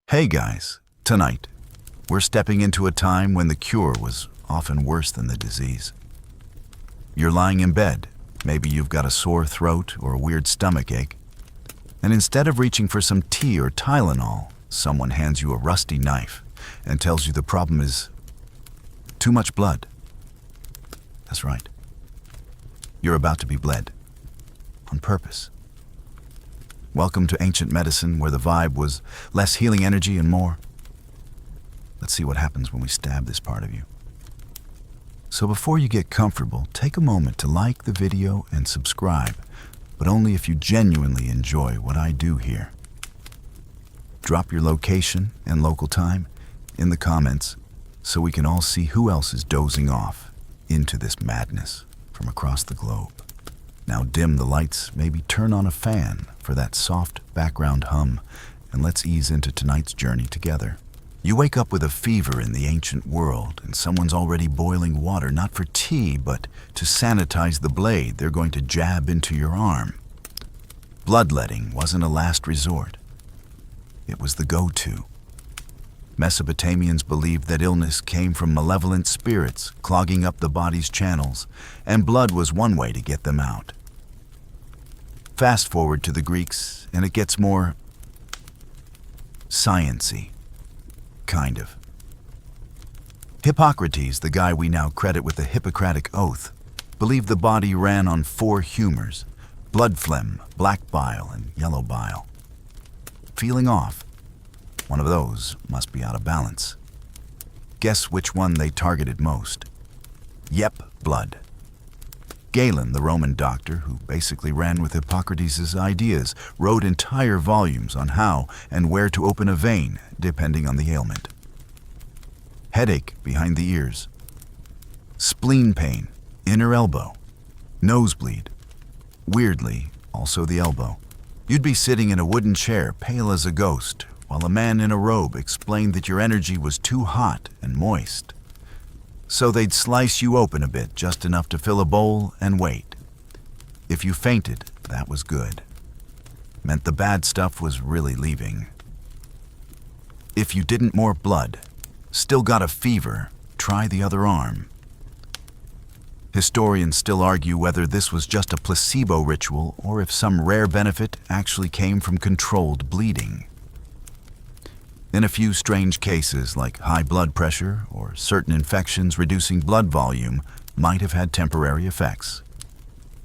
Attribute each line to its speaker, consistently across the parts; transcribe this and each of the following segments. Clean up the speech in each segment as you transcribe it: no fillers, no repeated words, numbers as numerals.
Speaker 1: Hey guys, tonight, we're stepping into a time when the cure was often worse than the disease. You're lying in bed, maybe you've got a sore throat or a weird stomach ache, and instead of reaching for some tea or Tylenol, someone hands you a rusty knife and tells you the problem is too much blood. That's right. You're about to be bled. On purpose. Welcome to ancient medicine, where the vibe was less healing energy and more. Let's see what happens when we stab this part of you. So before you get comfortable, take a moment to like the video and subscribe, but only if you genuinely enjoy what I do here. Drop your location and local time in the comments so we can all see who else is dozing off into this madness from across the globe. Now dim the lights, maybe turn on a fan for that soft background hum, and let's ease into tonight's journey together. You wake up with a fever in the ancient world, and someone's already boiling water, not for tea, but to sanitize the blade they're going to jab into your arm. Bloodletting wasn't a last resort. It was the go-to. Mesopotamians believed that illness came from malevolent spirits clogging up the body's channels, and blood was one way to get them out. Fast forward to the Greeks, and it gets more science-y, kind of. Hippocrates, the guy we now credit with the Hippocratic Oath, believed the body ran on 4 humors: blood phlegm, black bile, and yellow bile. Feeling off? One of those must be out of balance. Guess which one they targeted most? Yep, blood. Galen, the Roman doctor, who basically ran with Hippocrates' ideas, wrote entire volumes on how and where to open a vein, depending on the ailment. Headache behind the ears. Spleen pain, inner elbow. Nosebleed. Weirdly, also the elbow. You'd be sitting in a wooden chair, pale as a ghost, while a man in a robe explained that your energy was too hot and moist. So they'd slice you open a bit, just enough to fill a bowl and wait. If you fainted, that was good. Meant the bad stuff was really leaving. If you didn't more blood, still got a fever, try the other arm. Historians still argue whether this was just a placebo ritual or if some rare benefit actually came from controlled bleeding. In a few strange cases, like high blood pressure or certain infections, reducing blood volume might have had temporary effects.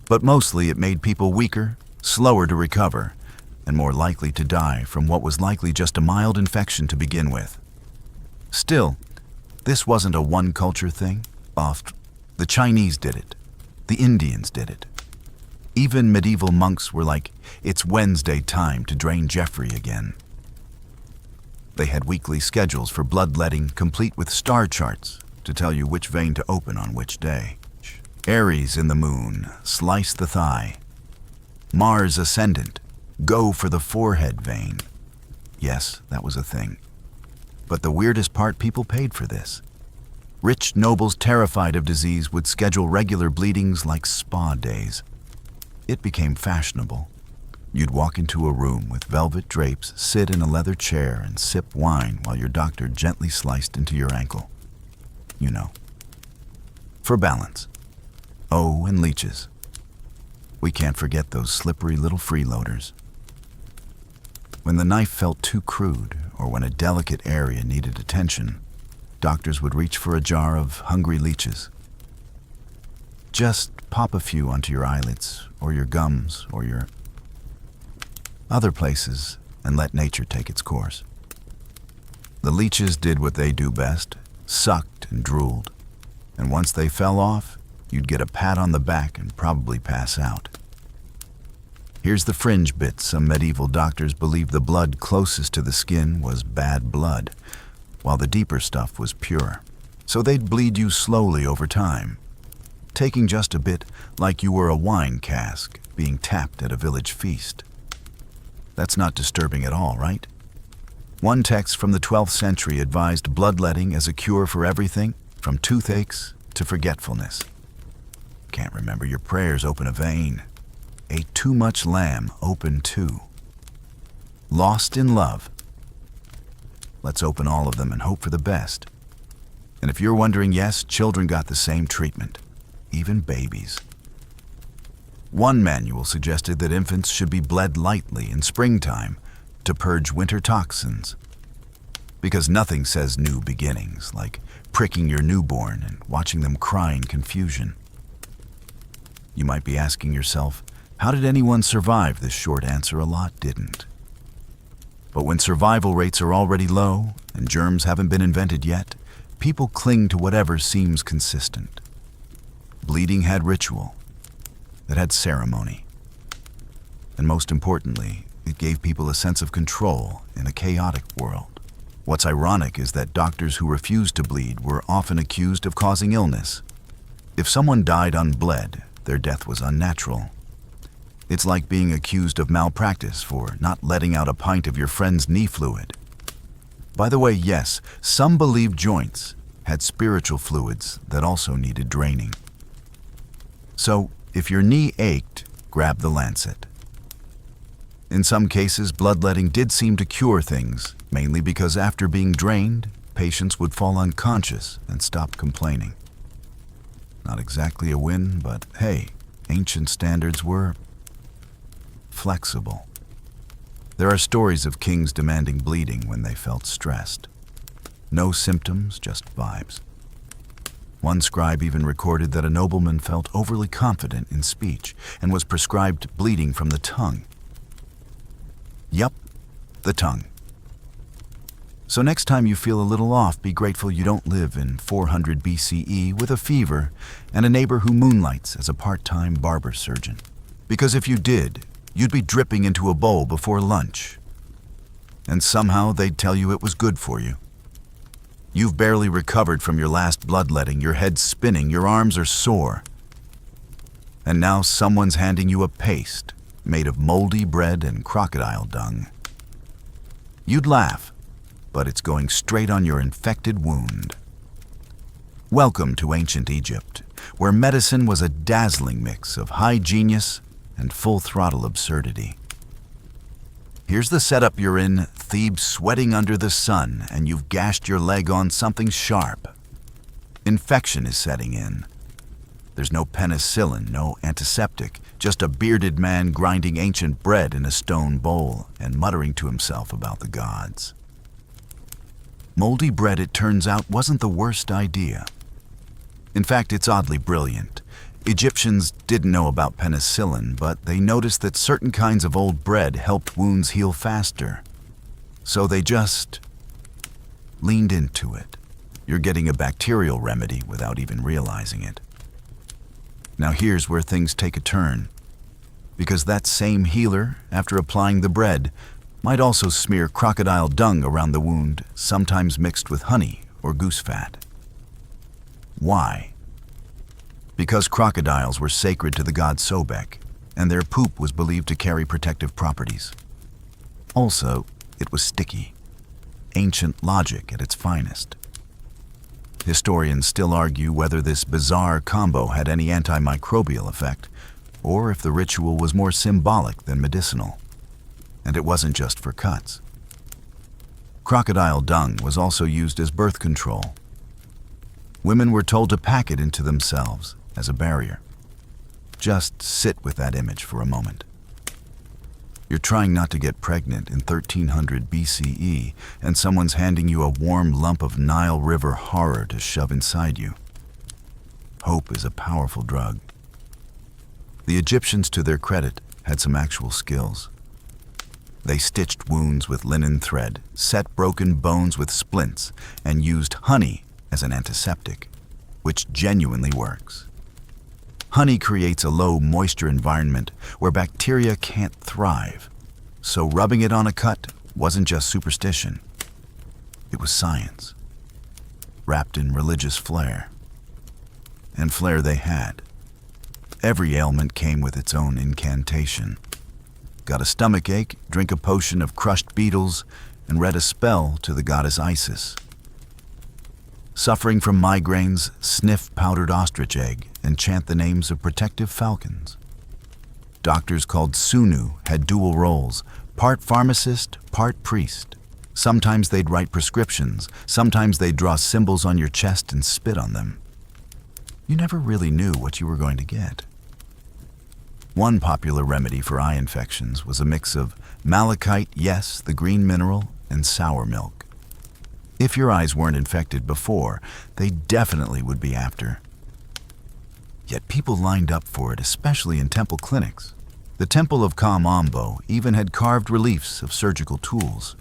Speaker 1: But mostly it made people weaker, slower to recover, and more likely to die from what was likely just a mild infection to begin with. Still, this wasn't a one-culture thing. The Chinese did it. The Indians did it. Even medieval monks were like, it's Wednesday time to drain Jeffrey again. They had weekly schedules for bloodletting, complete with star charts to tell you which vein to open on which day. Aries in the moon, slice the thigh. Mars ascendant, go for the forehead vein. Yes, that was a thing. But the weirdest part, people paid for this. Rich nobles terrified of disease would schedule regular bleedings like spa days. It became fashionable. You'd walk into a room with velvet drapes, sit in a leather chair, and sip wine while your doctor gently sliced into your ankle. You know. For balance. Oh, and leeches. We can't forget those slippery little freeloaders. When the knife felt too crude, or when a delicate area needed attention, doctors would reach for a jar of hungry leeches. Just pop a few onto your eyelids, or your gums, or your other places, and let nature take its course. The leeches did what they do best, sucked and drooled, and once they fell off, you'd get a pat on the back and probably pass out. Here's the fringe bit. Some medieval doctors believed the blood closest to the skin was bad blood, while the deeper stuff was pure. So they'd bleed you slowly over time, taking just a bit like you were a wine cask being tapped at a village feast. That's not disturbing at all, right? One text from the 12th century advised bloodletting as a cure for everything, from toothaches to forgetfulness. Can't remember your prayers, open a vein. Ate too much lamb, open too. Lost in love. let's open all of them and hope for the best. And if you're wondering, yes, children got the same treatment, even babies. One manual suggested that infants should be bled lightly in springtime to purge winter toxins, because nothing says new beginnings like pricking your newborn and watching them cry in confusion. You might be asking yourself, how did anyone survive? This short answer: a lot didn't. But when survival rates are already low and germs haven't been invented yet, people cling to whatever seems consistent. Bleeding had ritual, it had ceremony, and most importantly, it gave people a sense of control in a chaotic world. What's ironic is that doctors who refused to bleed were often accused of causing illness. If someone died unbled, their death was unnatural. It's like being accused of malpractice for not letting out a pint of your friend's knee fluid. By the way, yes, some believed joints had spiritual fluids that also needed draining. So, if your knee ached, grab the lancet. In some cases, bloodletting did seem to cure things, mainly because after being drained, patients would fall unconscious and stop complaining. Not exactly a win, but hey, ancient standards were flexible. There are stories of kings demanding bleeding when they felt stressed. No symptoms, just vibes. One scribe even recorded that a nobleman felt overly confident in speech and was prescribed bleeding from the tongue. Yup, the tongue. So next time you feel a little off, be grateful you don't live in 400 BCE with a fever and a neighbor who moonlights as a part-time barber surgeon. Because if you did, you'd be dripping into a bowl before lunch. And somehow they'd tell you it was good for you. You've barely recovered from your last bloodletting, your head's spinning, your arms are sore. And now someone's handing you a paste made of moldy bread and crocodile dung. You'd laugh, but it's going straight on your infected wound. Welcome to ancient Egypt, where medicine was a dazzling mix of high genius and full-throttle absurdity. Here's the setup you're in, Thebes sweating under the sun, and you've gashed your leg on something sharp. Infection is setting in. There's no penicillin, no antiseptic, just a bearded man grinding ancient bread in a stone bowl and muttering to himself about the gods. Moldy bread, it turns out, wasn't the worst idea. In fact, it's oddly brilliant. Egyptians didn't know about penicillin, but they noticed that certain kinds of old bread helped wounds heal faster. So they just leaned into it. You're getting a bacterial remedy without even realizing it. Now here's where things take a turn, because that same healer, after applying the bread, might also smear crocodile dung around the wound, sometimes mixed with honey or goose fat. Why? Because crocodiles were sacred to the god Sobek, and their poop was believed to carry protective properties. Also, it was sticky. Ancient logic at its finest. Historians still argue whether this bizarre combo had any antimicrobial effect, or if the ritual was more symbolic than medicinal. And it wasn't just for cuts. Crocodile dung was also used as birth control. Women were told to pack it into themselves as a barrier. Just sit with that image for a moment. You're trying not to get pregnant in 1300 BCE, and someone's handing you a warm lump of Nile River horror to shove inside you. Hope is a powerful drug. The Egyptians, to their credit, had some actual skills. They stitched wounds with linen thread, set broken bones with splints, and used honey as an antiseptic, which genuinely works. Honey creates a low moisture environment where bacteria can't thrive, so rubbing it on a cut wasn't just superstition. It was science, wrapped in religious flair. And flair they had. Every ailment came with its own incantation. Got a stomach ache, drink a potion of crushed beetles, and read a spell to the goddess Isis. Suffering from migraines, sniff powdered ostrich egg and chant the names of protective falcons. Doctors called Sunu had dual roles, part pharmacist, part priest. Sometimes they'd write prescriptions, sometimes they'd draw symbols on your chest and spit on them. You never really knew what you were going to get. One popular remedy for eye infections was a mix of malachite, yes, the green mineral, and sour milk. If your eyes weren't infected before, they definitely would be after. Yet people lined up for it, especially in temple clinics. The Temple of Kamambo even had carved reliefs of surgical tools.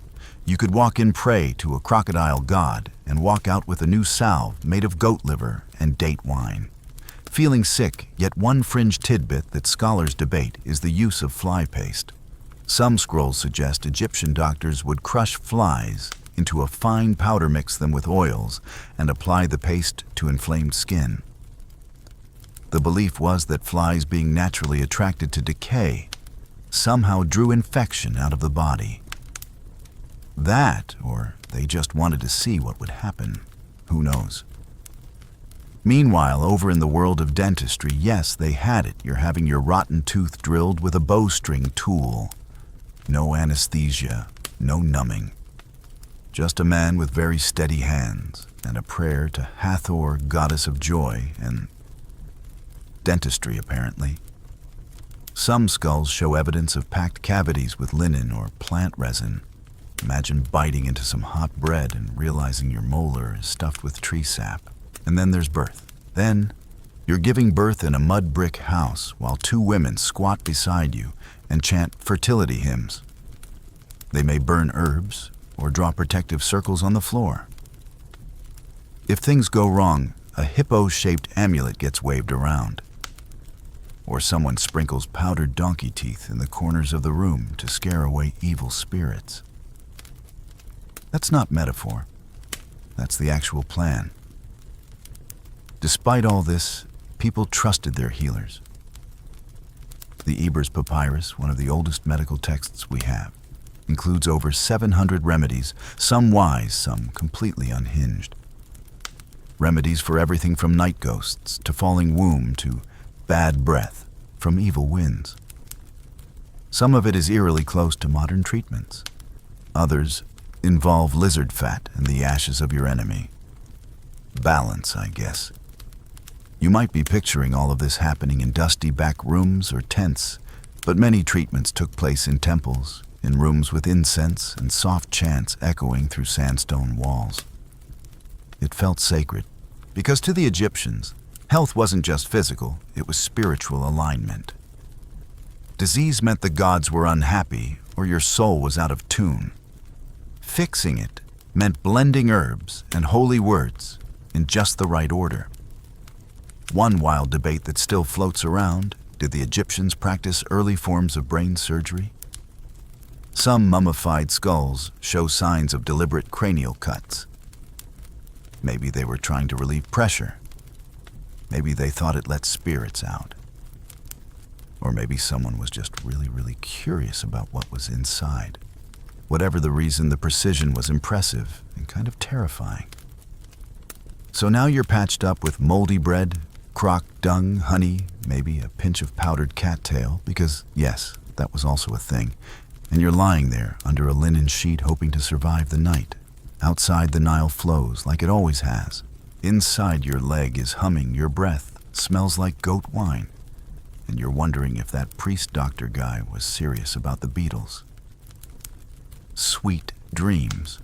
Speaker 1: You could walk in pray to a crocodile god and walk out with a new salve made of goat liver and date wine. Feeling sick, yet one fringe tidbit that scholars debate is the use of fly paste. Some scrolls suggest Egyptian doctors would crush flies into a fine powder, mix them with oils, and apply the paste to inflamed skin. The belief was that flies, being naturally attracted to decay, somehow drew infection out of the body. That, or they just wanted to see what would happen. Who knows? Meanwhile, over in the world of dentistry, yes, they had it. You're having your rotten tooth drilled with a bowstring tool. No anesthesia, no numbing. Just a man with very steady hands and a prayer to Hathor, goddess of joy, and dentistry, apparently. Some skulls show evidence of packed cavities with linen or plant resin. Imagine biting into some hot bread and realizing your molar is stuffed with tree sap. And then there's birth. Then you're giving birth in a mud brick house while two women squat beside you and chant fertility hymns. They may burn herbs or draw protective circles on the floor. If things go wrong, a hippo-shaped amulet gets waved around. Or someone sprinkles powdered donkey teeth in the corners of the room to scare away evil spirits. That's not metaphor. That's the actual plan. Despite all this, people trusted their healers. The Ebers Papyrus, one of the oldest medical texts we have, includes over 700 remedies, some wise, some completely unhinged. Remedies for everything from night ghosts to falling womb to bad breath from evil winds. Some of it is eerily close to modern treatments. Others involve lizard fat and the ashes of your enemy. Balance, I guess. You might be picturing all of this happening in dusty back rooms or tents, but many treatments took place in temples, in rooms with incense and soft chants echoing through sandstone walls. It felt sacred, because to the Egyptians, health wasn't just physical, it was spiritual alignment. Disease meant the gods were unhappy or your soul was out of tune. Fixing it meant blending herbs and holy words in just the right order. One wild debate that still floats around: did the Egyptians practice early forms of brain surgery? Some mummified skulls show signs of deliberate cranial cuts. Maybe they were trying to relieve pressure. Maybe they thought it let spirits out. Or maybe someone was just really curious about what was inside. Whatever the reason, the precision was impressive and kind of terrifying. So now you're patched up with moldy bread, crock dung, honey, maybe a pinch of powdered cattail, because yes, that was also a thing, and you're lying there under a linen sheet hoping to survive the night. Outside, the Nile flows like it always has. Inside, your leg is humming, your breath smells like goat wine, and you're wondering if that priest-doctor guy was serious about the Beatles. Sweet dreams.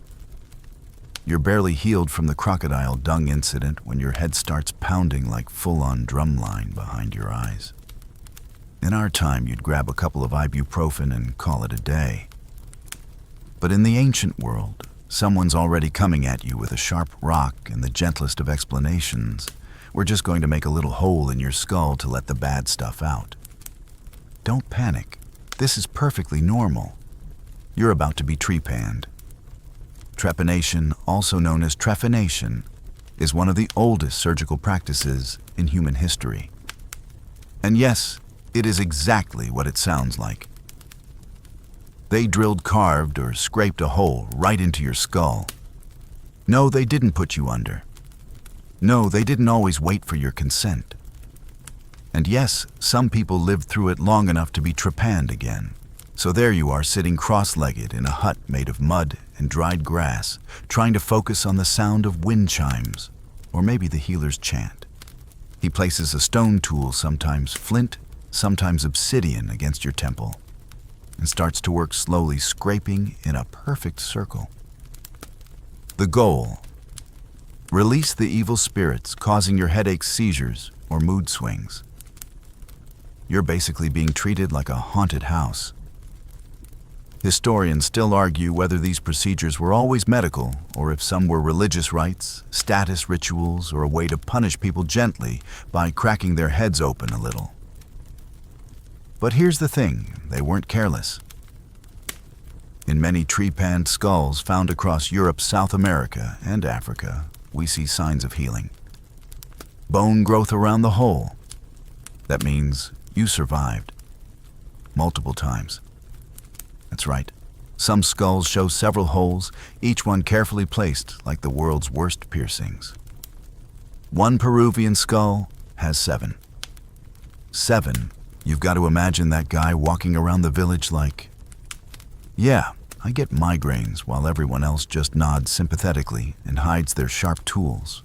Speaker 1: You're barely healed from the crocodile dung incident when your head starts pounding like full-on drumline behind your eyes. In our time, you'd grab a couple of ibuprofen and call it a day. But in the ancient world, someone's already coming at you with a sharp rock and the gentlest of explanations. We're just going to make a little hole in your skull to let the bad stuff out. Don't panic. This is perfectly normal. You're about to be trepanned. Trepanation, also known as trepanation, is one of the oldest surgical practices in human history. And yes, it is exactly what it sounds like. They drilled, carved, or scraped a hole right into your skull. No, they didn't put you under. No, they didn't always wait for your consent. And yes, some people lived through it long enough to be trepanned again. So there you are, sitting cross-legged in a hut made of mud and dried grass, trying to focus on the sound of wind chimes, or maybe the healer's chant. He places a stone tool, sometimes flint, sometimes obsidian, against your temple, and starts to work slowly, scraping in a perfect circle. The goal: release the evil spirits causing your headaches, seizures, or mood swings. You're basically being treated like a haunted house. Historians still argue whether these procedures were always medical, or if some were religious rites, status rituals, or a way to punish people gently by cracking their heads open a little. But here's the thing, they weren't careless. In many trepanned skulls found across Europe, South America, and Africa, we see signs of healing. Bone growth around the hole. That means you survived. Multiple times. That's right. Some skulls show several holes, each one carefully placed like the world's worst piercings. One Peruvian skull has 7. 7. You've got to imagine that guy walking around the village like, "Yeah, I get migraines," while everyone else just nods sympathetically and hides their sharp tools.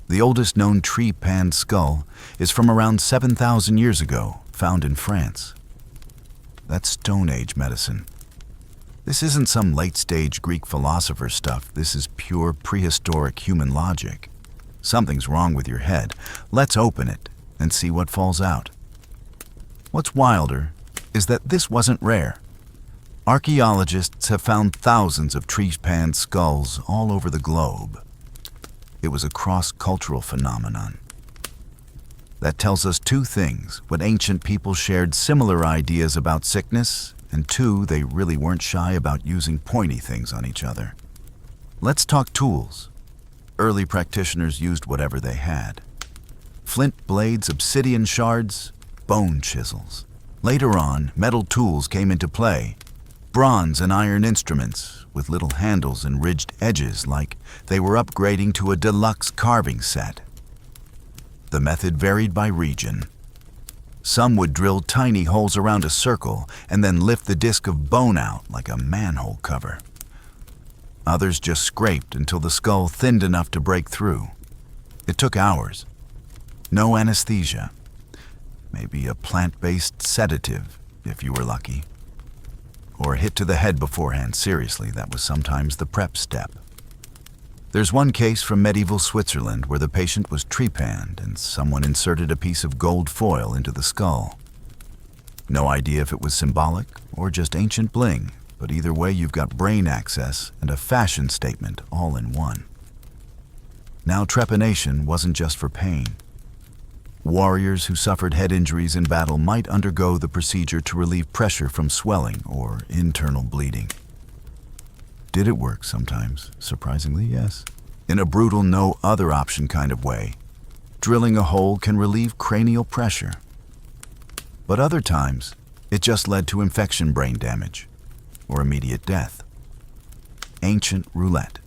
Speaker 1: The oldest known trepanned skull is from around 7,000 years ago, found in France. That's Stone Age medicine. This isn't some late-stage Greek philosopher stuff. This is pure prehistoric human logic. Something's wrong with your head. Let's open it and see what falls out. What's wilder is that this wasn't rare. Archaeologists have found thousands of trepanned skulls all over the globe. It was a cross-cultural phenomenon. That tells us 2 things. What ancient people shared similar ideas about sickness, and 2, they really weren't shy about using pointy things on each other. Let's talk tools. Early practitioners used whatever they had. Flint blades, obsidian shards, bone chisels. Later on, metal tools came into play. Bronze and iron instruments with little handles and ridged edges, like they were upgrading to a deluxe carving set. The method varied by region. Some would drill tiny holes around a circle and then lift the disc of bone out like a manhole cover. Others just scraped until the skull thinned enough to break through. It took hours. No anesthesia. Maybe a plant-based sedative, if you were lucky. Or a hit to the head beforehand. Seriously, that was sometimes the prep step. There's one case from medieval Switzerland where the patient was trepanned and someone inserted a piece of gold foil into the skull. No idea if it was symbolic or just ancient bling, but either way you've got brain access and a fashion statement all in one. Now, trepanning wasn't just for pain. Warriors who suffered head injuries in battle might undergo the procedure to relieve pressure from swelling or internal bleeding. Did it work sometimes? Surprisingly, yes. In a brutal, no other option kind of way, drilling a hole can relieve cranial pressure. But other times, it just led to infection, brain damage, or immediate death. Ancient roulette.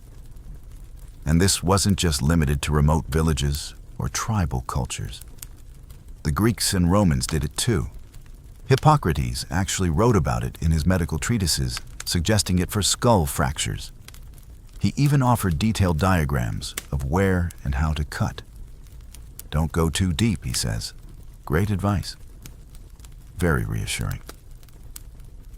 Speaker 1: And this wasn't just limited to remote villages or tribal cultures. The Greeks and Romans did it too. Hippocrates actually wrote about it in his medical treatises, suggesting it for skull fractures. He even offered detailed diagrams of where and how to cut. Don't go too deep, he says. Great advice. Very reassuring.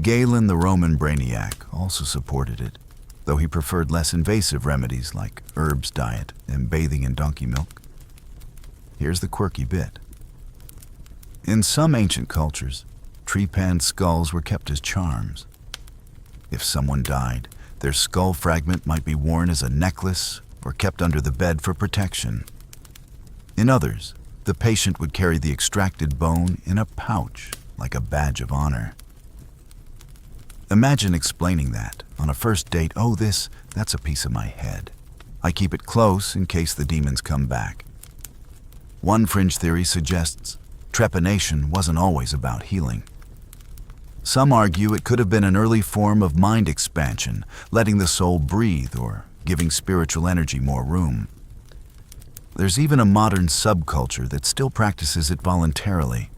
Speaker 1: Galen, the Roman brainiac, also supported it, though he preferred less invasive remedies like herbs diet and bathing in donkey milk. Here's the quirky bit. In some ancient cultures, trepanned skulls were kept as charms. If someone died, their skull fragment might be worn as a necklace or kept under the bed for protection. In others, the patient would carry the extracted bone in a pouch, like a badge of honor. Imagine explaining that on a first date. "Oh, that's a piece of my head. I keep it close in case the demons come back." One fringe theory suggests trepanning wasn't always about healing. Some argue it could have been an early form of mind expansion, letting the soul breathe or giving spiritual energy more room. There's even a modern subculture that still practices it voluntarily.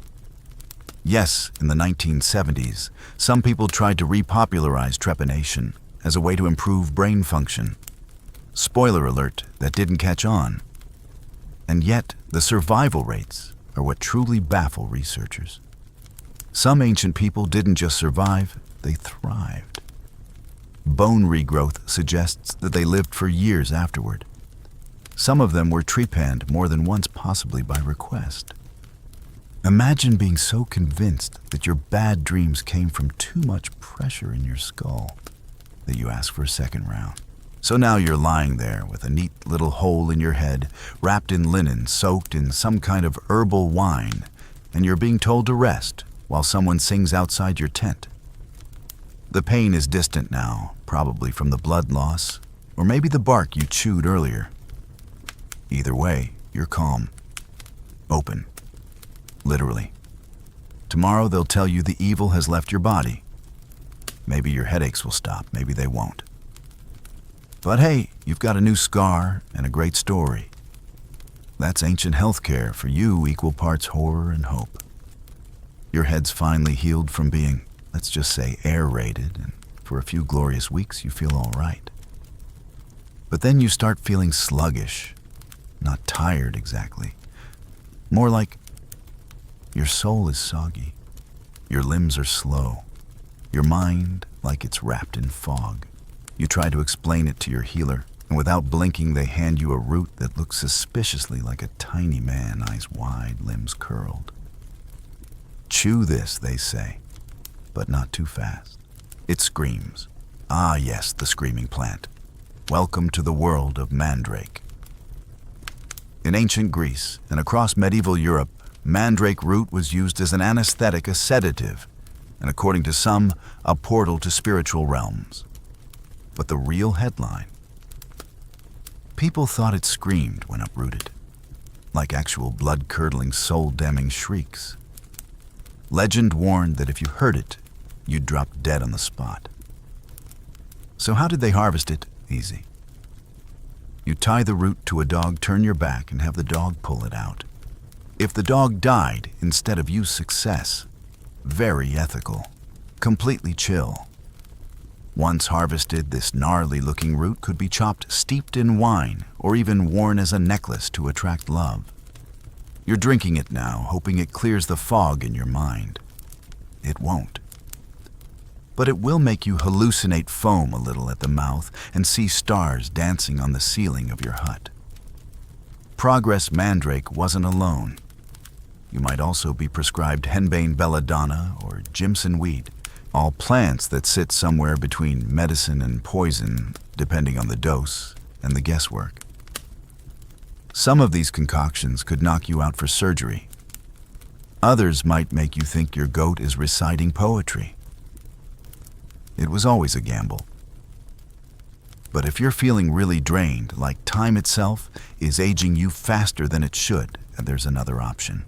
Speaker 1: Yes, in the 1970s, some people tried to repopularize trepanation as a way to improve brain function. Spoiler alert, that didn't catch on. And yet, the survival rates are what truly baffle researchers. Some ancient people didn't just survive, they thrived. Bone regrowth suggests that they lived for years afterward. Some of them were trepanned more than once, possibly by request. Imagine being so convinced that your bad dreams came from too much pressure in your skull that you ask for a second round. So now you're lying there with a neat little hole in your head, wrapped in linen, soaked in some kind of herbal wine, and you're being told to rest while someone sings outside your tent. The pain is distant now, probably from the blood loss, or maybe the bark you chewed earlier. Either way, you're calm, open. Literally. Tomorrow they'll tell you the evil has left your body. Maybe your headaches will stop, maybe they won't. But hey, you've got a new scar and a great story. That's ancient healthcare, for you, equal parts horror and hope. Your head's finally healed from being, let's just say, air-raided, and for a few glorious weeks you feel all right. But then you start feeling sluggish, not tired exactly. More like your soul is soggy, your limbs are slow, your mind like it's wrapped in fog. You try to explain it to your healer, and without blinking they hand you a root that looks suspiciously like a tiny man, eyes wide, limbs curled. Chew this, they say, but not too fast. It screams. Ah yes, the screaming plant. Welcome to the world of mandrake. In ancient Greece and across medieval Europe, mandrake root was used as an anesthetic, a sedative, and according to some, a portal to spiritual realms. But the real headline? People thought it screamed when uprooted, like actual blood-curdling, soul-damning shrieks. Legend warned that if you heard it, you'd drop dead on the spot. So how did they harvest it? Easy. You tie the root to a dog, turn your back, and have the dog pull it out. If the dog died instead of you, success. Very ethical. Completely chill. Once harvested, this gnarly-looking root could be chopped, steeped in wine, or even worn as a necklace to attract love. You're drinking it now, hoping it clears the fog in your mind. It won't. But it will make you hallucinate foam a little at the mouth and see stars dancing on the ceiling of your hut. Progress mandrake wasn't alone. You might also be prescribed henbane belladonna or Jimson weed, all plants that sit somewhere between medicine and poison, depending on the dose and the guesswork. Some of these concoctions could knock you out for surgery. Others might make you think your goat is reciting poetry. It was always a gamble. But if you're feeling really drained, like time itself is aging you faster than it should, there's another option.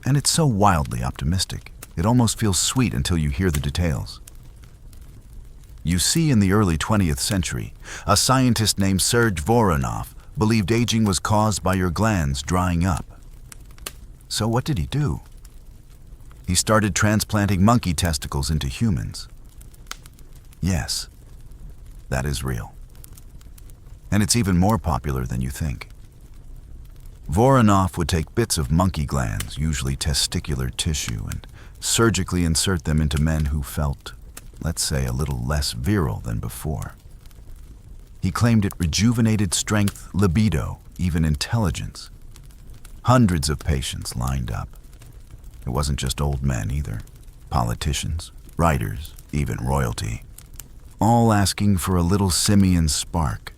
Speaker 1: And it's so wildly optimistic, it almost feels sweet until you hear the details. You see, in the early 20th century, a scientist named Serge Voronoff believed aging was caused by your glands drying up. So what did he do? He started transplanting monkey testicles into humans. Yes, that is real. And it's even more popular than you think. Voronoff would take bits of monkey glands, usually testicular tissue, and surgically insert them into men who felt, let's say, a little less virile than before. He claimed it rejuvenated strength, libido, even intelligence. Hundreds of patients lined up. It wasn't just old men either. Politicians, writers, even royalty. All asking for a little simian spark.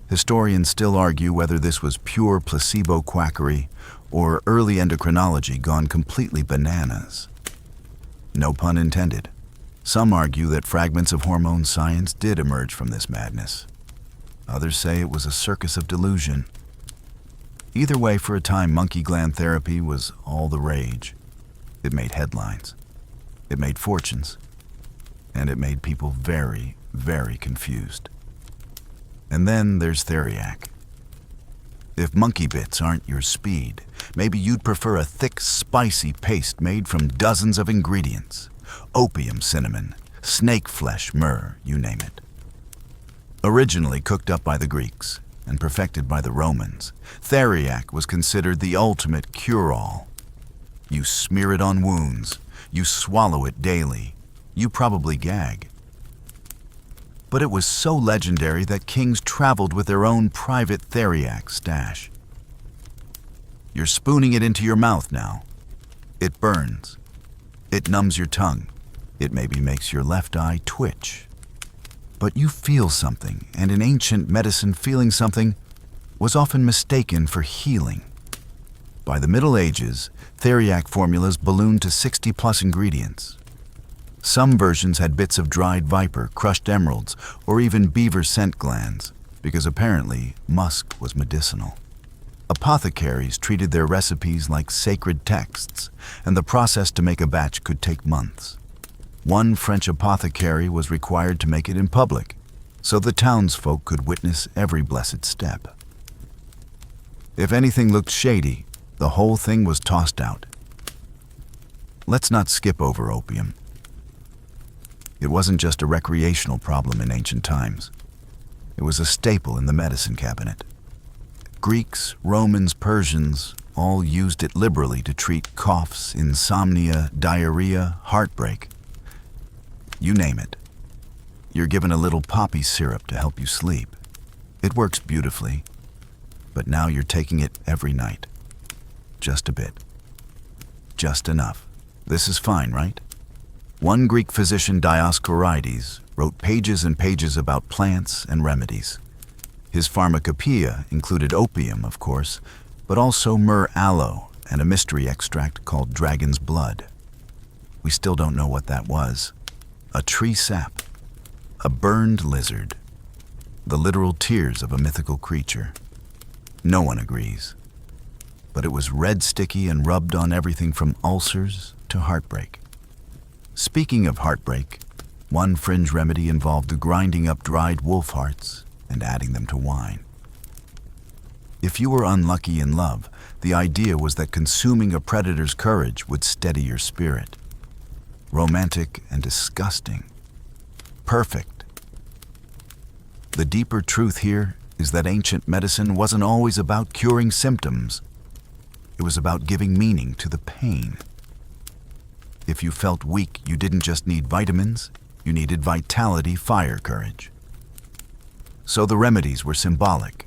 Speaker 1: Historians still argue whether this was pure placebo quackery or early endocrinology gone completely bananas. No pun intended. Some argue that fragments of hormone science did emerge from this madness. Others say it was a circus of delusion. Either way, for a time, monkey gland therapy was all the rage. It made headlines. It made fortunes. And it made people very, very confused. And then there's theriac. If monkey bits aren't your speed, maybe you'd prefer a thick, spicy paste made from dozens of ingredients. Opium, cinnamon, snake flesh, myrrh, you name it. Originally cooked up by the Greeks and perfected by the Romans, theriac was considered the ultimate cure-all. You smear it on wounds, you swallow it daily, you probably gag. But it was so legendary that kings traveled with their own private theriac stash. You're spooning it into your mouth now. It burns. It numbs your tongue. It maybe makes your left eye twitch. But you feel something, and in ancient medicine, feeling something was often mistaken for healing. By the Middle Ages, theriac formulas ballooned to 60+ ingredients. Some versions had bits of dried viper, crushed emeralds, or even beaver scent glands, because apparently musk was medicinal. Apothecaries treated their recipes like sacred texts, and the process to make a batch could take months. One French apothecary was required to make it in public, so the townsfolk could witness every blessed step. If anything looked shady, the whole thing was tossed out. Let's not skip over opium. It wasn't just a recreational problem in ancient times. It was a staple in the medicine cabinet. Greeks, Romans, Persians all used it liberally to treat coughs, insomnia, diarrhea, heartbreak. You name it. You're given a little poppy syrup to help you sleep. It works beautifully, but now you're taking it every night. Just a bit. Just enough. This is fine, right? One Greek physician, Dioscorides, wrote pages and pages about plants and remedies. His pharmacopoeia included opium, of course, but also myrrh aloe and a mystery extract called dragon's blood. We still don't know what that was. A tree sap, a burned lizard, the literal tears of a mythical creature. No one agrees. But it was red sticky and rubbed on everything from ulcers to heartbreak. Speaking of heartbreak, one fringe remedy involved the grinding up dried wolf hearts and adding them to wine. If you were unlucky in love, the idea was that consuming a predator's courage would steady your spirit. Romantic and disgusting. Perfect. The deeper truth here is that ancient medicine wasn't always about curing symptoms. It was about giving meaning to the pain. If you felt weak, you didn't just need vitamins, you needed vitality, fire, courage. So the remedies were symbolic.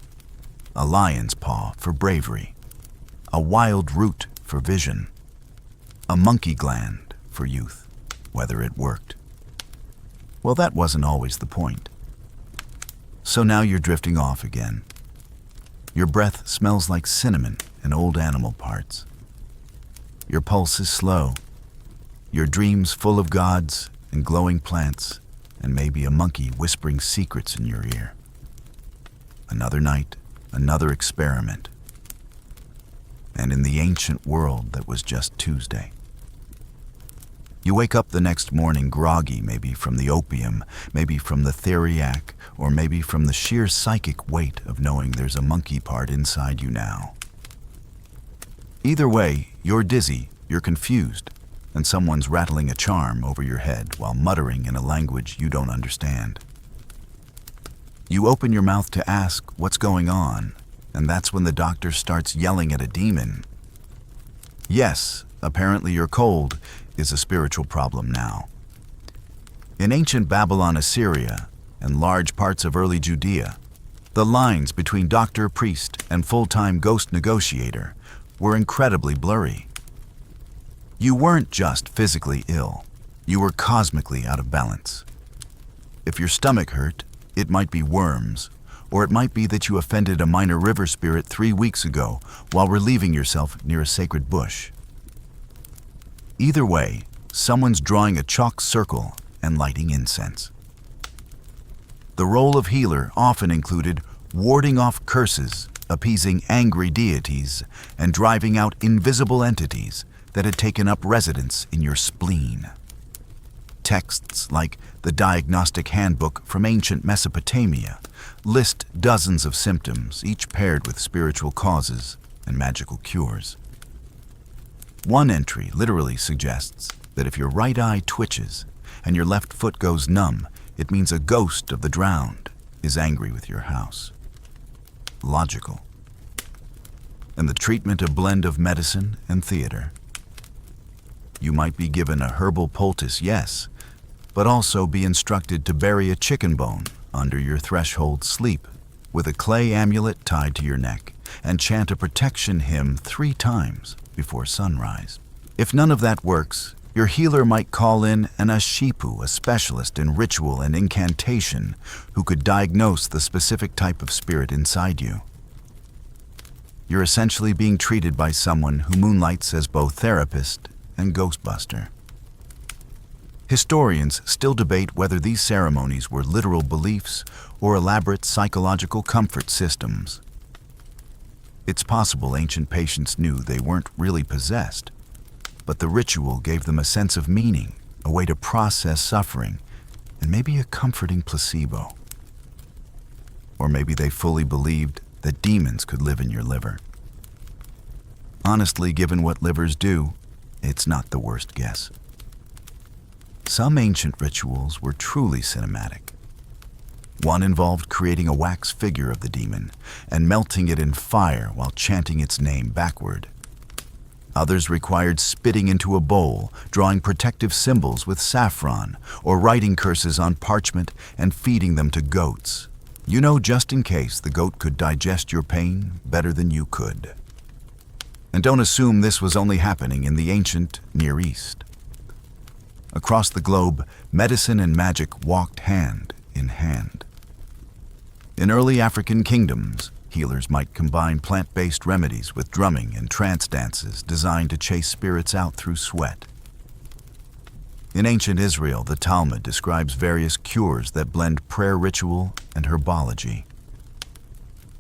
Speaker 1: A lion's paw for bravery, a wild root for vision, a monkey gland for youth, whether it worked. Well, that wasn't always the point. So now you're drifting off again. Your breath smells like cinnamon and old animal parts. Your pulse is slow. Your dreams full of gods and glowing plants, and maybe a monkey whispering secrets in your ear. Another night, another experiment. And in the ancient world that was just Tuesday. You wake up the next morning groggy, maybe from the opium, maybe from the theriac, or maybe from the sheer psychic weight of knowing there's a monkey part inside you now. Either way, you're dizzy, you're confused, and someone's rattling a charm over your head while muttering in a language you don't understand. You open your mouth to ask what's going on, and that's when the doctor starts yelling at a demon. Yes, apparently your cold is a spiritual problem now. In ancient Babylon, Assyria, and large parts of early Judea, the lines between doctor, priest, and full-time ghost negotiator were incredibly blurry. You weren't just physically ill, you were cosmically out of balance. If your stomach hurt, it might be worms, or it might be that you offended a minor river spirit 3 weeks ago while relieving yourself near a sacred bush. Either way, someone's drawing a chalk circle and lighting incense. The role of healer often included warding off curses, appeasing angry deities, and driving out invisible entities that had taken up residence in your spleen. Texts like the Diagnostic Handbook from ancient Mesopotamia list dozens of symptoms, each paired with spiritual causes and magical cures. One entry literally suggests that if your right eye twitches and your left foot goes numb, it means a ghost of the drowned is angry with your house. Logical. And the treatment a blend of medicine and theater. You might be given a herbal poultice, yes, but also be instructed to bury a chicken bone under your threshold sleep with a clay amulet tied to your neck and chant a protection hymn 3 times before sunrise. If none of that works, your healer might call in an ashipu, a specialist in ritual and incantation, who could diagnose the specific type of spirit inside you. You're essentially being treated by someone who moonlights as both therapist and ghostbuster. Historians still debate whether these ceremonies were literal beliefs or elaborate psychological comfort systems. It's possible ancient patients knew they weren't really possessed, but the ritual gave them a sense of meaning, a way to process suffering, and maybe a comforting placebo. Or maybe they fully believed that demons could live in your liver. Honestly, given what livers do, it's not the worst guess. Some ancient rituals were truly cinematic. One involved creating a wax figure of the demon and melting it in fire while chanting its name backward. Others required spitting into a bowl, drawing protective symbols with saffron, or writing curses on parchment and feeding them to goats. You know, just in case the goat could digest your pain better than you could. And don't assume this was only happening in the ancient Near East. Across the globe, medicine and magic walked hand in hand. In early African kingdoms, healers might combine plant-based remedies with drumming and trance dances designed to chase spirits out through sweat. In ancient Israel, the Talmud describes various cures that blend prayer ritual and herbology.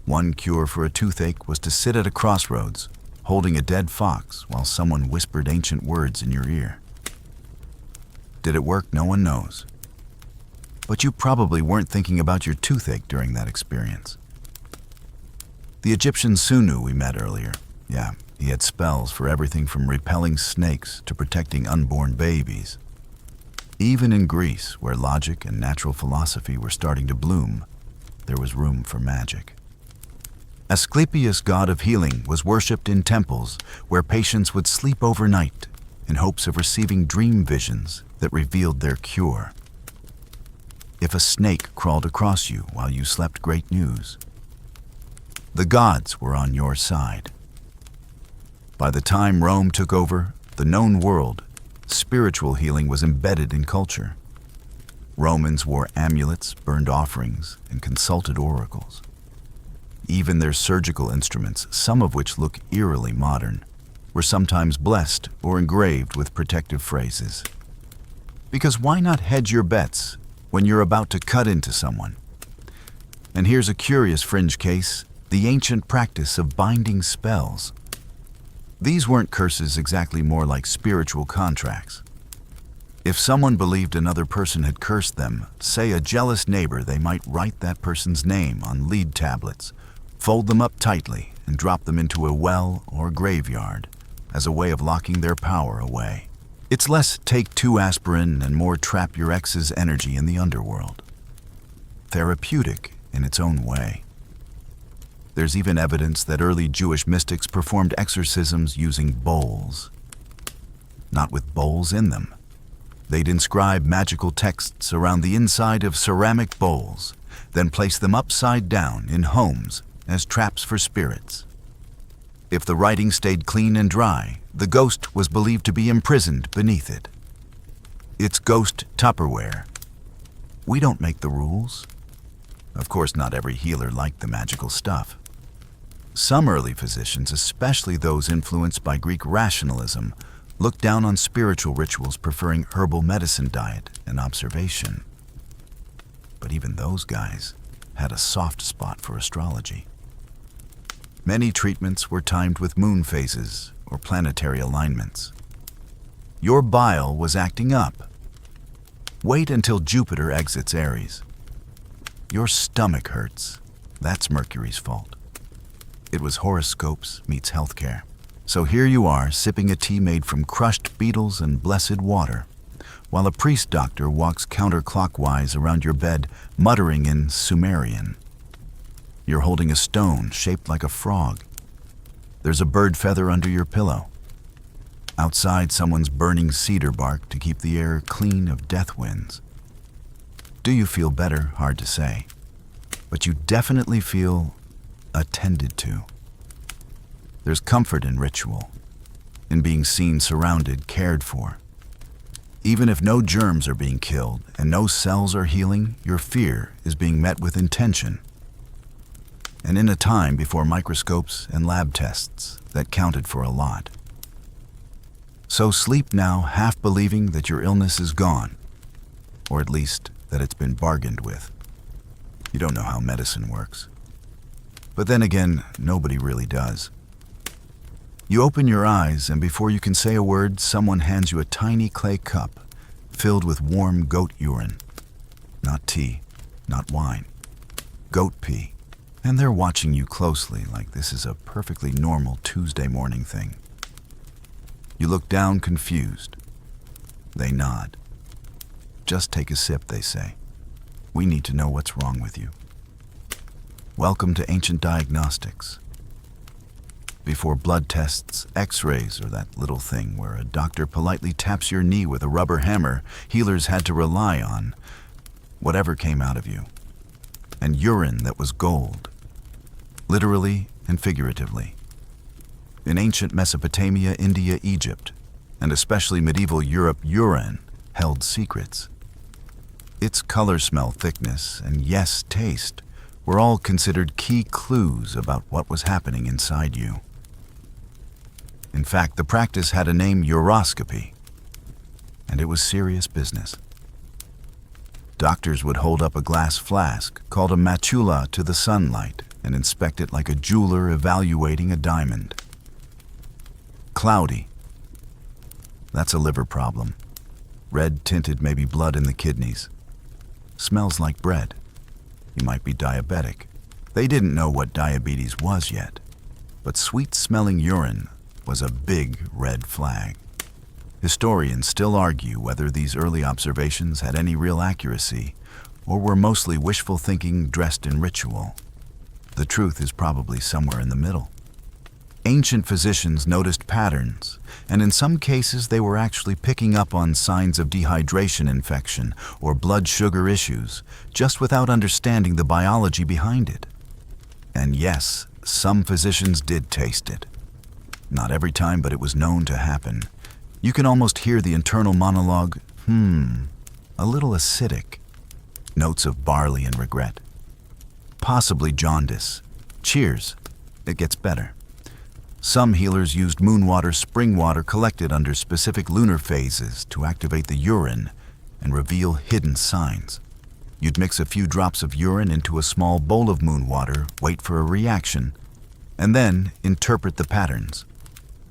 Speaker 1: One cure for a toothache was to sit at a crossroads, holding a dead fox while someone whispered ancient words in your ear. Did it work? No one knows. But you probably weren't thinking about your toothache during that experience. The Egyptian Sunu we met earlier, he had spells for everything from repelling snakes to protecting unborn babies. Even in Greece, where logic and natural philosophy were starting to bloom, there was room for magic. Asclepius, god of healing, was worshipped in temples where patients would sleep overnight in hopes of receiving dream visions that revealed their cure. If a snake crawled across you while you slept, great news. The gods were on your side. By the time Rome took over the known world, spiritual healing was embedded in culture. Romans wore amulets, burned offerings, and consulted oracles. Even their surgical instruments, some of which look eerily modern, were sometimes blessed or engraved with protective phrases. Because why not hedge your bets when you're about to cut into someone? And here's a curious fringe case: the ancient practice of binding spells. These weren't curses exactly, more like spiritual contracts. If someone believed another person had cursed them, say a jealous neighbor, they might write that person's name on lead tablets, fold them up tightly, and drop them into a well or graveyard as a way of locking their power away. It's less take 2 aspirin and more trap your ex's energy in the underworld. Therapeutic in its own way. There's even evidence that early Jewish mystics performed exorcisms using bowls. Not with bowls in them. They'd inscribe magical texts around the inside of ceramic bowls, then place them upside down in homes as traps for spirits. If the writing stayed clean and dry, the ghost was believed to be imprisoned beneath it. It's ghost Tupperware. We don't make the rules. Of course, not every healer liked the magical stuff. Some early physicians, especially those influenced by Greek rationalism, looked down on spiritual rituals, preferring herbal medicine diet and observation. But even those guys had a soft spot for astrology. Many treatments were timed with moon phases or planetary alignments. Your bile was acting up. Wait until Jupiter exits Aries. Your stomach hurts. That's Mercury's fault. It was horoscopes meets healthcare. So here you are, sipping a tea made from crushed beetles and blessed water, while a priest doctor walks counterclockwise around your bed, muttering in Sumerian. You're holding a stone shaped like a frog. There's a bird feather under your pillow. Outside, someone's burning cedar bark to keep the air clean of death winds. Do you feel better? Hard to say. But you definitely feel attended to. There's comfort in ritual, in being seen, surrounded, cared for. Even if no germs are being killed and no cells are healing, your fear is being met with intention. And in a time before microscopes and lab tests that counted for a lot. So sleep now, half believing that your illness is gone, or at least that it's been bargained with. You don't know how medicine works. But then again, nobody really does. You open your eyes, and before you can say a word, someone hands you a tiny clay cup filled with warm goat urine. Not tea, not wine. Goat pee. And they're watching you closely like this is a perfectly normal Tuesday morning thing. You look down confused. They nod. Just take a sip, they say. We need to know what's wrong with you. Welcome to ancient diagnostics. Before blood tests, x-rays, or that little thing where a doctor politely taps your knee with a rubber hammer, healers had to rely on whatever came out of you. And urine that was gold. Literally and figuratively. In ancient Mesopotamia, India, Egypt, and especially medieval Europe, urine held secrets. Its color, smell, thickness, and yes, taste were all considered key clues about what was happening inside you. In fact, the practice had a name, uroscopy, and it was serious business. Doctors would hold up a glass flask called a matula to the sunlight and inspect it like a jeweler evaluating a diamond. Cloudy. That's a liver problem. Red tinted, maybe blood in the kidneys. Smells like bread. You might be diabetic. They didn't know what diabetes was yet, but sweet-smelling urine was a big red flag. Historians still argue whether these early observations had any real accuracy or were mostly wishful thinking dressed in ritual. The truth is probably somewhere in the middle. Ancient physicians noticed patterns, and in some cases they were actually picking up on signs of dehydration infection or blood sugar issues, just without understanding the biology behind it. And yes, some physicians did taste it. Not every time, but it was known to happen. You can almost hear the internal monologue, a little acidic. Notes of barley and regret. Possibly jaundice. Cheers, it gets better. Some healers used moon water, spring water collected under specific lunar phases to activate the urine and reveal hidden signs. You'd mix a few drops of urine into a small bowl of moon water, wait for a reaction, and then interpret the patterns.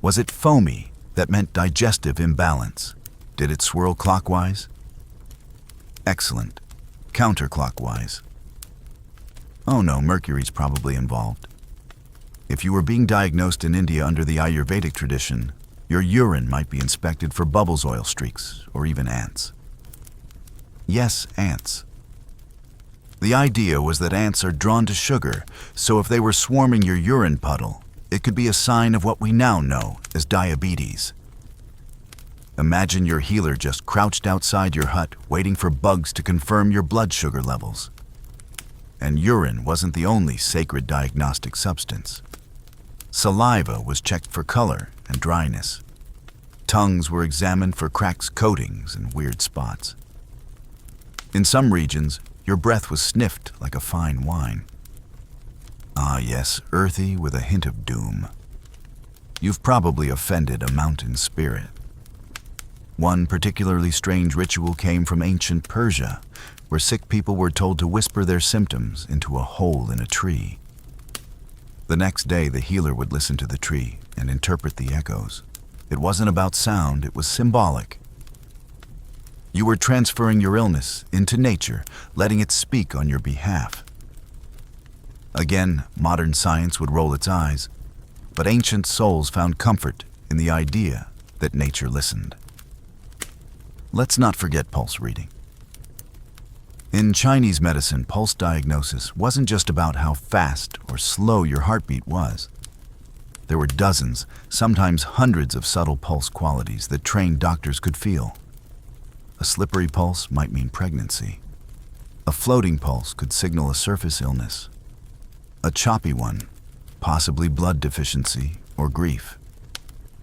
Speaker 1: Was it foamy? That meant digestive imbalance. Did it swirl clockwise? Excellent. Counterclockwise. Oh no, mercury's probably involved. If you were being diagnosed in India under the Ayurvedic tradition, your urine might be inspected for bubbles, oil streaks, or even ants. Yes, ants. The idea was that ants are drawn to sugar, so if they were swarming your urine puddle, it could be a sign of what we now know as diabetes. Imagine your healer just crouched outside your hut, waiting for bugs to confirm your blood sugar levels. And urine wasn't the only sacred diagnostic substance. Saliva was checked for color and dryness. Tongues were examined for cracks, coatings, and weird spots. In some regions, your breath was sniffed like a fine wine. Ah yes, earthy with a hint of doom. You've probably offended a mountain spirit. One particularly strange ritual came from ancient Persia, where sick people were told to whisper their symptoms into a hole in a tree. The next day, the healer would listen to the tree and interpret the echoes. It wasn't about sound, it was symbolic. You were transferring your illness into nature, letting it speak on your behalf. Again, modern science would roll its eyes, but ancient souls found comfort in the idea that nature listened. Let's not forget pulse reading. In Chinese medicine, pulse diagnosis wasn't just about how fast or slow your heartbeat was. There were dozens, sometimes hundreds of subtle pulse qualities that trained doctors could feel. A slippery pulse might mean pregnancy. A floating pulse could signal a surface illness. A choppy one, possibly blood deficiency or grief.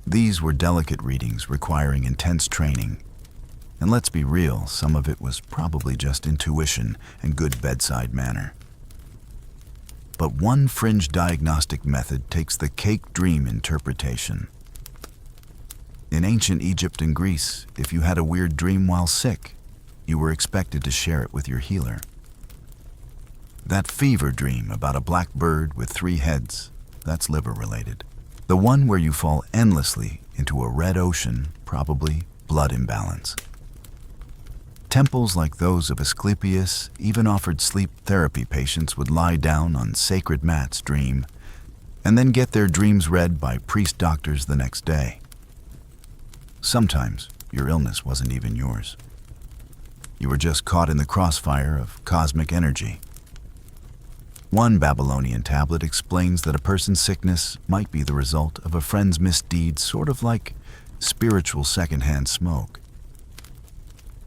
Speaker 1: These were delicate readings requiring intense training. And let's be real, some of it was probably just intuition and good bedside manner. But one fringe diagnostic method takes the cake dream interpretation. In ancient Egypt and Greece, if you had a weird dream while sick, you were expected to share it with your healer. That fever dream about a black bird with 3 heads, that's liver-related. The one where you fall endlessly into a red ocean, probably blood imbalance. Temples like those of Asclepius even offered sleep therapy patients would lie down on sacred mats, dream, and then get their dreams read by priest doctors the next day. Sometimes your illness wasn't even yours. You were just caught in the crossfire of cosmic energy. One Babylonian tablet explains that a person's sickness might be the result of a friend's misdeeds, sort of like spiritual secondhand smoke.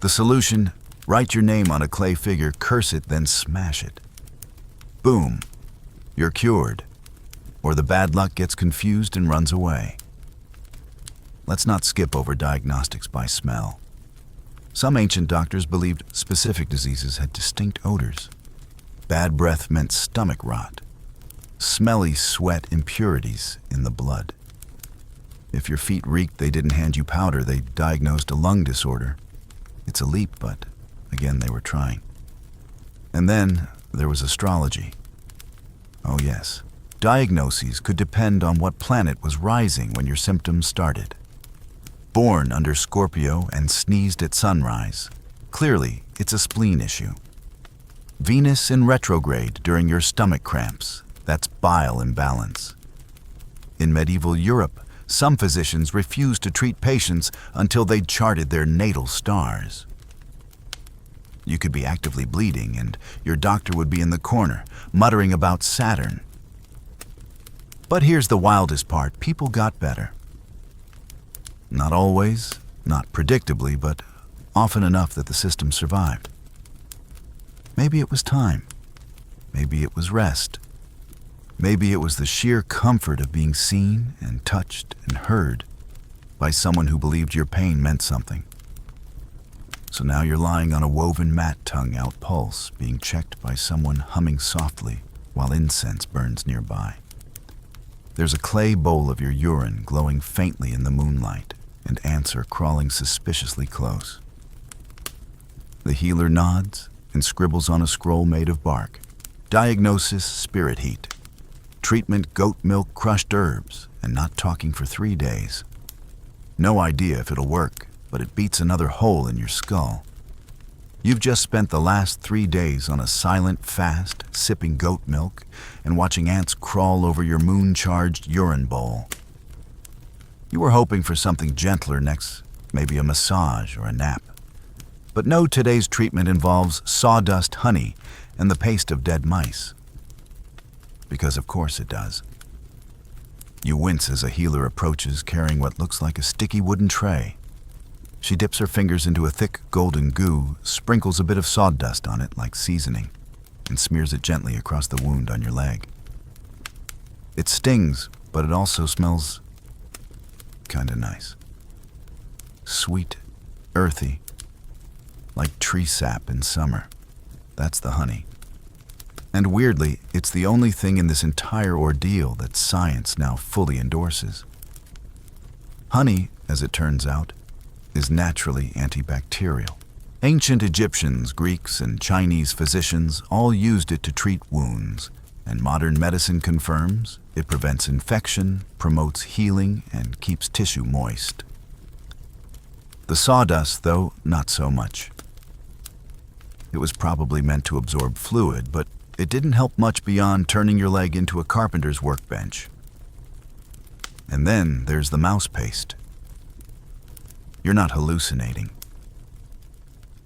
Speaker 1: The solution: write your name on a clay figure, curse it, then smash it. Boom, you're cured. Or the bad luck gets confused and runs away. Let's not skip over diagnostics by smell. Some ancient doctors believed specific diseases had distinct odors. Bad breath meant stomach rot. Smelly sweat, impurities in the blood. If your feet reeked, they didn't hand you powder, they diagnosed a lung disorder. It's a leap, but again, they were trying. And then there was astrology. Oh yes, diagnoses could depend on what planet was rising when your symptoms started. Born under Scorpio and sneezed at sunrise, clearly it's a spleen issue. Venus in retrograde during your stomach cramps, that's bile imbalance. In medieval Europe, some physicians refused to treat patients until they'd charted their natal stars. You could be actively bleeding, and your doctor would be in the corner, muttering about Saturn. But here's the wildest part: people got better. Not always, not predictably, but often enough that the system survived. Maybe it was time. Maybe it was rest. Maybe it was the sheer comfort of being seen and touched and heard by someone who believed your pain meant something. So now you're lying on a woven mat, tongue out, pulse, being checked by someone humming softly while incense burns nearby. There's a clay bowl of your urine glowing faintly in the moonlight, and ants are crawling suspiciously close. The healer nods and scribbles on a scroll made of bark. Diagnosis: spirit heat. Treatment: goat milk, crushed herbs, and not talking for 3 days. No idea if it'll work, but it beats another hole in your skull. You've just spent the last 3 days on a silent fast, sipping goat milk and watching ants crawl over your moon-charged urine bowl. You were hoping for something gentler next, maybe a massage or a nap. But no, today's treatment involves sawdust honey and the paste of dead mice. Because of course it does. You wince as a healer approaches, carrying what looks like a sticky wooden tray. She dips her fingers into a thick golden goo, sprinkles a bit of sawdust on it like seasoning, and smears it gently across the wound on your leg. It stings, but it also smells kinda nice. Sweet, earthy, like tree sap in summer. That's the honey. And weirdly, it's the only thing in this entire ordeal that science now fully endorses. Honey, as it turns out, is naturally antibacterial. Ancient Egyptians, Greeks, and Chinese physicians all used it to treat wounds, and modern medicine confirms it prevents infection, promotes healing, and keeps tissue moist. The sawdust, though, not so much. It was probably meant to absorb fluid, but it didn't help much beyond turning your leg into a carpenter's workbench. And then there's the mouse paste. You're not hallucinating.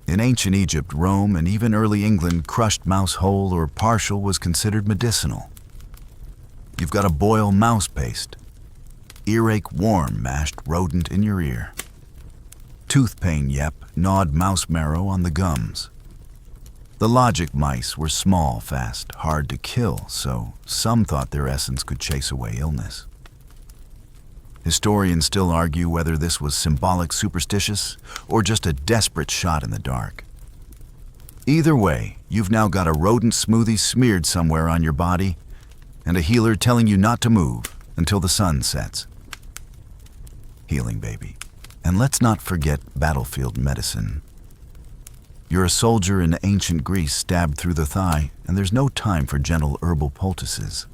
Speaker 1: In ancient Egypt, Rome, and even early England, crushed mouse whole or partial was considered medicinal. You've got to boil mouse paste. Earache warm mashed rodent in your ear. Tooth pain yep, gnawed mouse marrow on the gums. The logic mice were small, fast, hard to kill, so some thought their essence could chase away illness. Historians still argue whether this was symbolic superstitious or just a desperate shot in the dark. Either way, you've now got a rodent smoothie smeared somewhere on your body and a healer telling you not to move until the sun sets. Healing, baby. And let's not forget battlefield medicine. You're a soldier in ancient Greece stabbed through the thigh, and there's no time for gentle herbal poultices.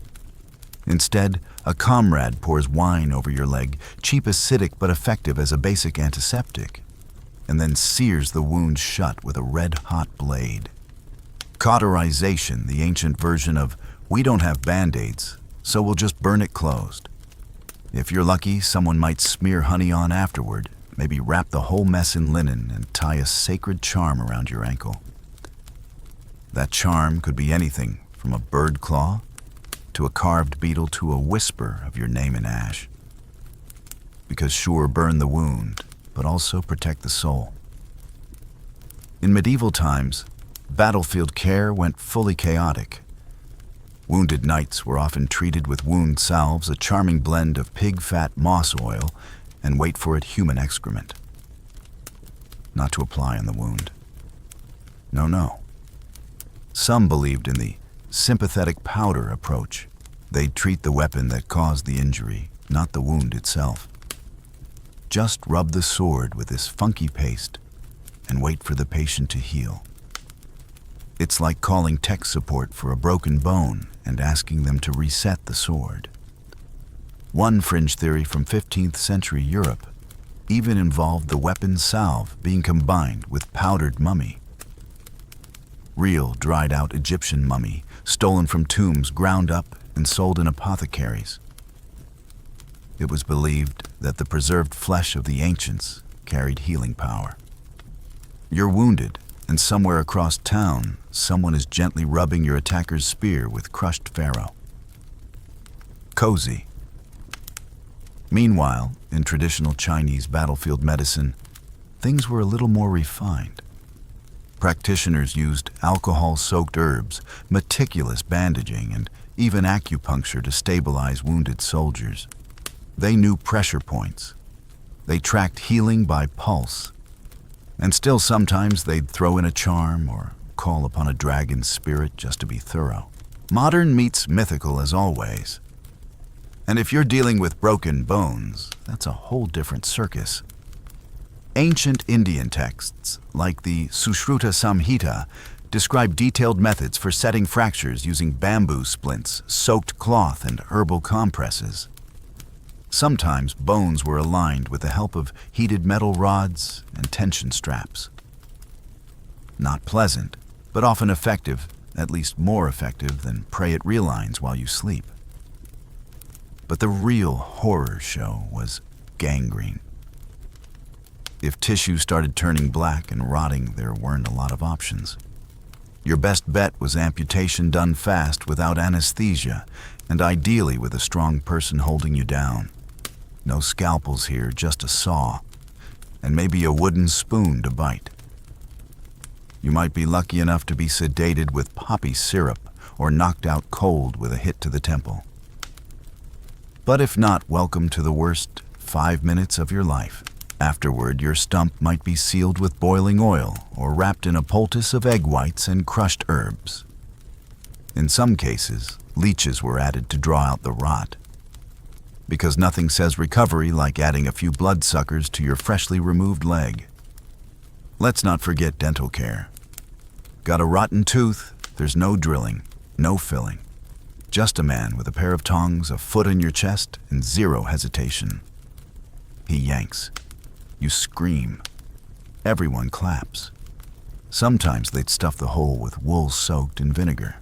Speaker 1: Instead, a comrade pours wine over your leg, cheap acidic but effective as a basic antiseptic, and then sears the wound shut with a red-hot blade. Cauterization, the ancient version of, we don't have Band-Aids, so we'll just burn it closed. If you're lucky, someone might smear honey on afterward, maybe wrap the whole mess in linen and tie a sacred charm around your ankle. That charm could be anything from a bird claw to a carved beetle to a whisper of your name in ash. Because sure, burn the wound, but also protect the soul. In medieval times, battlefield care went fully chaotic. Wounded knights were often treated with wound salves, a charming blend of pig fat moss oil, and wait for it human excrement. Not to apply on the wound. No. Some believed in the sympathetic powder approach. They'd treat the weapon that caused the injury, not the wound itself. Just rub the sword with this funky paste and wait for the patient to heal. It's like calling tech support for a broken bone and asking them to reset the sword. One fringe theory from 15th century Europe even involved the weapon salve being combined with powdered mummy. Real dried-out Egyptian mummy, stolen from tombs, ground up and sold in apothecaries. It was believed that the preserved flesh of the ancients carried healing power. You're wounded, and somewhere across town, someone is gently rubbing your attacker's spear with crushed farro. Cozy. Meanwhile, in traditional Chinese battlefield medicine, things were a little more refined. Practitioners used alcohol-soaked herbs, meticulous bandaging, and even acupuncture to stabilize wounded soldiers. They knew pressure points. They tracked healing by pulse. And still sometimes they'd throw in a charm or call upon a dragon spirit just to be thorough. Modern meets mythical as always. And if you're dealing with broken bones, that's a whole different circus. Ancient Indian texts, like the Sushruta Samhita, describe detailed methods for setting fractures using bamboo splints, soaked cloth, and herbal compresses. Sometimes bones were aligned with the help of heated metal rods and tension straps. Not pleasant, but often effective, at least more effective than pray it realigns while you sleep. But the real horror show was gangrene. If tissue started turning black and rotting, there weren't a lot of options. Your best bet was amputation done fast without anesthesia, and ideally with a strong person holding you down. No scalpels here, just a saw, and maybe a wooden spoon to bite. You might be lucky enough to be sedated with poppy syrup or knocked out cold with a hit to the temple. But if not, welcome to the worst 5 minutes of your life. Afterward, your stump might be sealed with boiling oil or wrapped in a poultice of egg whites and crushed herbs. In some cases, leeches were added to draw out the rot. Because nothing says recovery like adding a few bloodsuckers to your freshly removed leg. Let's not forget dental care. Got a rotten tooth? There's no drilling, no filling. Just a man with a pair of tongs, a foot in your chest, and zero hesitation. He yanks. You scream. everyone claps. Sometimes they'd stuff the hole with wool soaked in vinegar.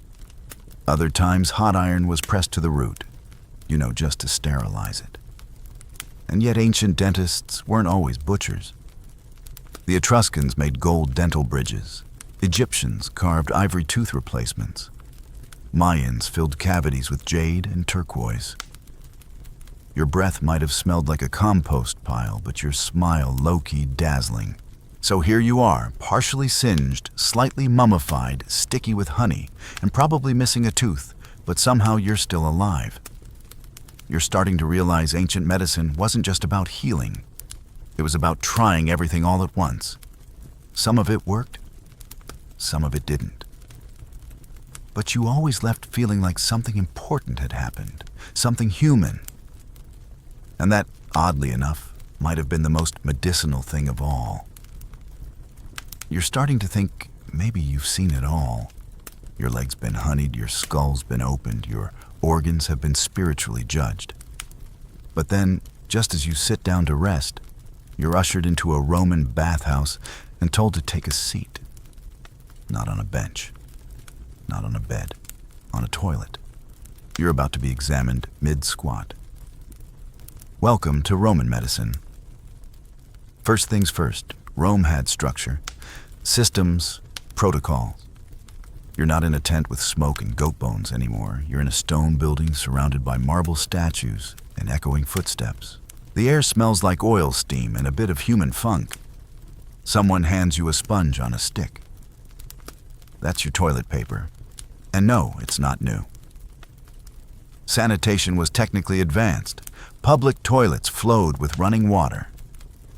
Speaker 1: Other times hot iron was pressed to the root, just to sterilize it. And yet ancient dentists weren't always butchers. The Etruscans made gold dental bridges. Egyptians carved ivory tooth replacements. Mayans filled cavities with jade and turquoise. Your breath might have smelled like a compost pile, but your smile low-key dazzling. So here you are, partially singed, slightly mummified, sticky with honey, and probably missing a tooth, but somehow you're still alive. You're starting to realize ancient medicine wasn't just about healing. It was about trying everything all at once. Some of it worked, some of it didn't. But you always left feeling like something important had happened, something human. And that, oddly enough, might have been the most medicinal thing of all. You're starting to think maybe you've seen it all. Your leg's been honeyed, your skull's been opened, your organs have been spiritually judged. But then, just as you sit down to rest, you're ushered into a Roman bathhouse and told to take a seat. Not on a bench, not on a bed, on a toilet. You're about to be examined mid-squat. Welcome to Roman medicine. First things first, Rome had structure, systems, protocols. You're not in a tent with smoke and goat bones anymore. You're in a stone building surrounded by marble statues and echoing footsteps. The air smells like oil steam and a bit of human funk. Someone hands you a sponge on a stick. That's your toilet paper. And no, it's not new. Sanitation was technically advanced. Public toilets flowed with running water.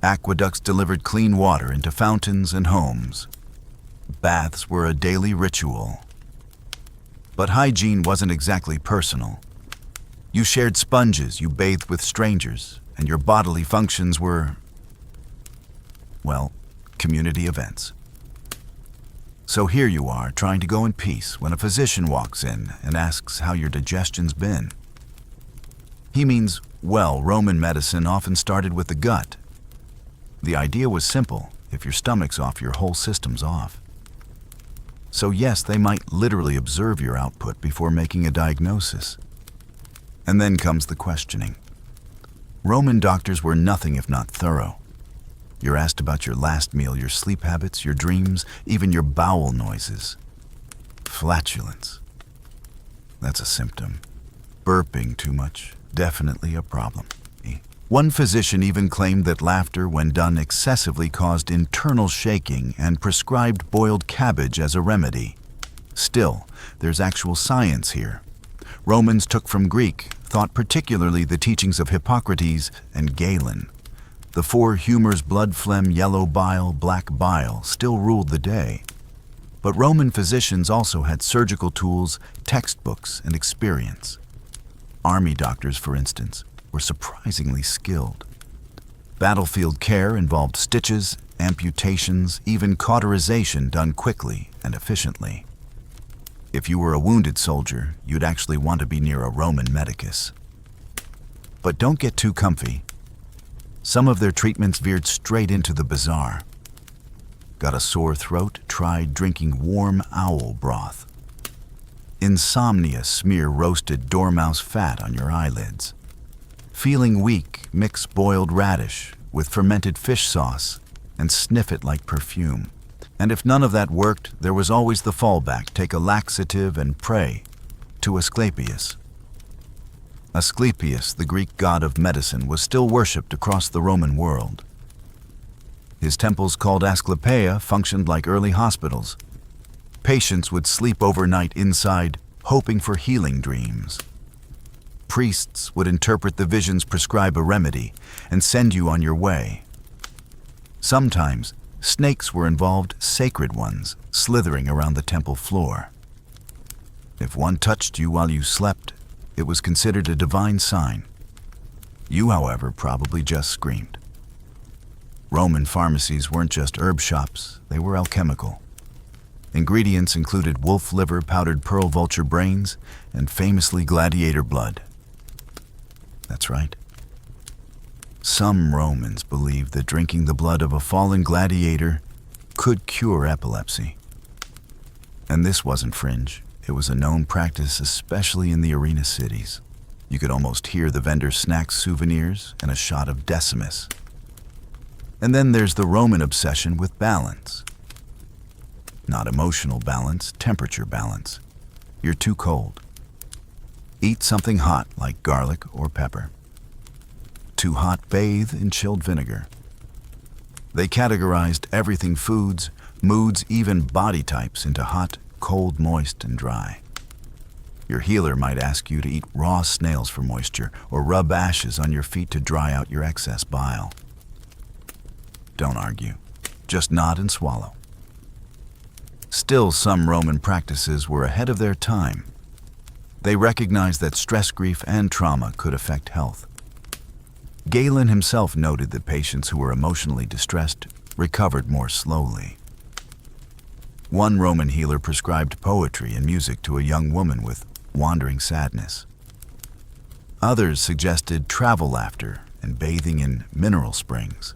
Speaker 1: Aqueducts delivered clean water into fountains and homes. Baths were a daily ritual. But hygiene wasn't exactly personal. You shared sponges, you bathed with strangers, and your bodily functions were, well, community events. So here you are, trying to go in peace, when a physician walks in and asks how your digestion's been. He means, well, Roman medicine often started with the gut. The idea was simple. If your stomach's off, your whole system's off. So yes, they might literally observe your output before making a diagnosis. And then comes the questioning. Roman doctors were nothing if not thorough. You're asked about your last meal, your sleep habits, your dreams, even your bowel noises. Flatulence. That's a symptom. Burping too much, definitely a problem. One physician even claimed that laughter, when done excessively, caused internal shaking and prescribed boiled cabbage as a remedy. Still, there's actual science here. Romans took from Greek, thought particularly the teachings of Hippocrates and Galen. The four humors, blood, phlegm, yellow bile, black bile, still ruled the day. But Roman physicians also had surgical tools, textbooks, and experience. Army doctors, for instance, were surprisingly skilled. Battlefield care involved stitches, amputations, even cauterization done quickly and efficiently. If you were a wounded soldier, you'd actually want to be near a Roman medicus. But don't get too comfy. Some of their treatments veered straight into the bizarre. Got a sore throat? Try drinking warm owl broth. Insomnia? Smear roasted dormouse fat on your eyelids. Feeling weak? Mix boiled radish with fermented fish sauce and sniff it like perfume. And if none of that worked, there was always the fallback. Take a laxative and pray to Asclepius. Asclepius, the Greek god of medicine, was still worshipped across the Roman world. His temples, called Asclepiae, functioned like early hospitals. Patients would sleep overnight inside, hoping for healing dreams. Priests would interpret the visions, prescribe a remedy, and send you on your way. Sometimes, snakes were involved, sacred ones, slithering around the temple floor. If one touched you while you slept, it was considered a divine sign. You, however, probably just screamed. Roman pharmacies weren't just herb shops, they were alchemical. Ingredients included wolf liver, powdered pearl vulture brains, and famously gladiator blood. That's right. Some Romans believed that drinking the blood of a fallen gladiator could cure epilepsy. And this wasn't fringe. It was a known practice, especially in the arena cities. You could almost hear the vendors snack souvenirs and a shot of Decimus. And then there's the Roman obsession with balance. Not emotional balance, temperature balance. You're too cold. Eat something hot like garlic or pepper. Too hot, bathe in chilled vinegar. They categorized everything foods, moods, even body types into hot, cold, moist, and dry. Your healer might ask you to eat raw snails for moisture or rub ashes on your feet to dry out your excess bile. Don't argue. Just nod and swallow. Still, some Roman practices were ahead of their time. They recognized that stress, grief, and trauma could affect health. Galen himself noted that patients who were emotionally distressed recovered more slowly. One Roman healer prescribed poetry and music to a young woman with wandering sadness. Others suggested travel laughter and bathing in mineral springs.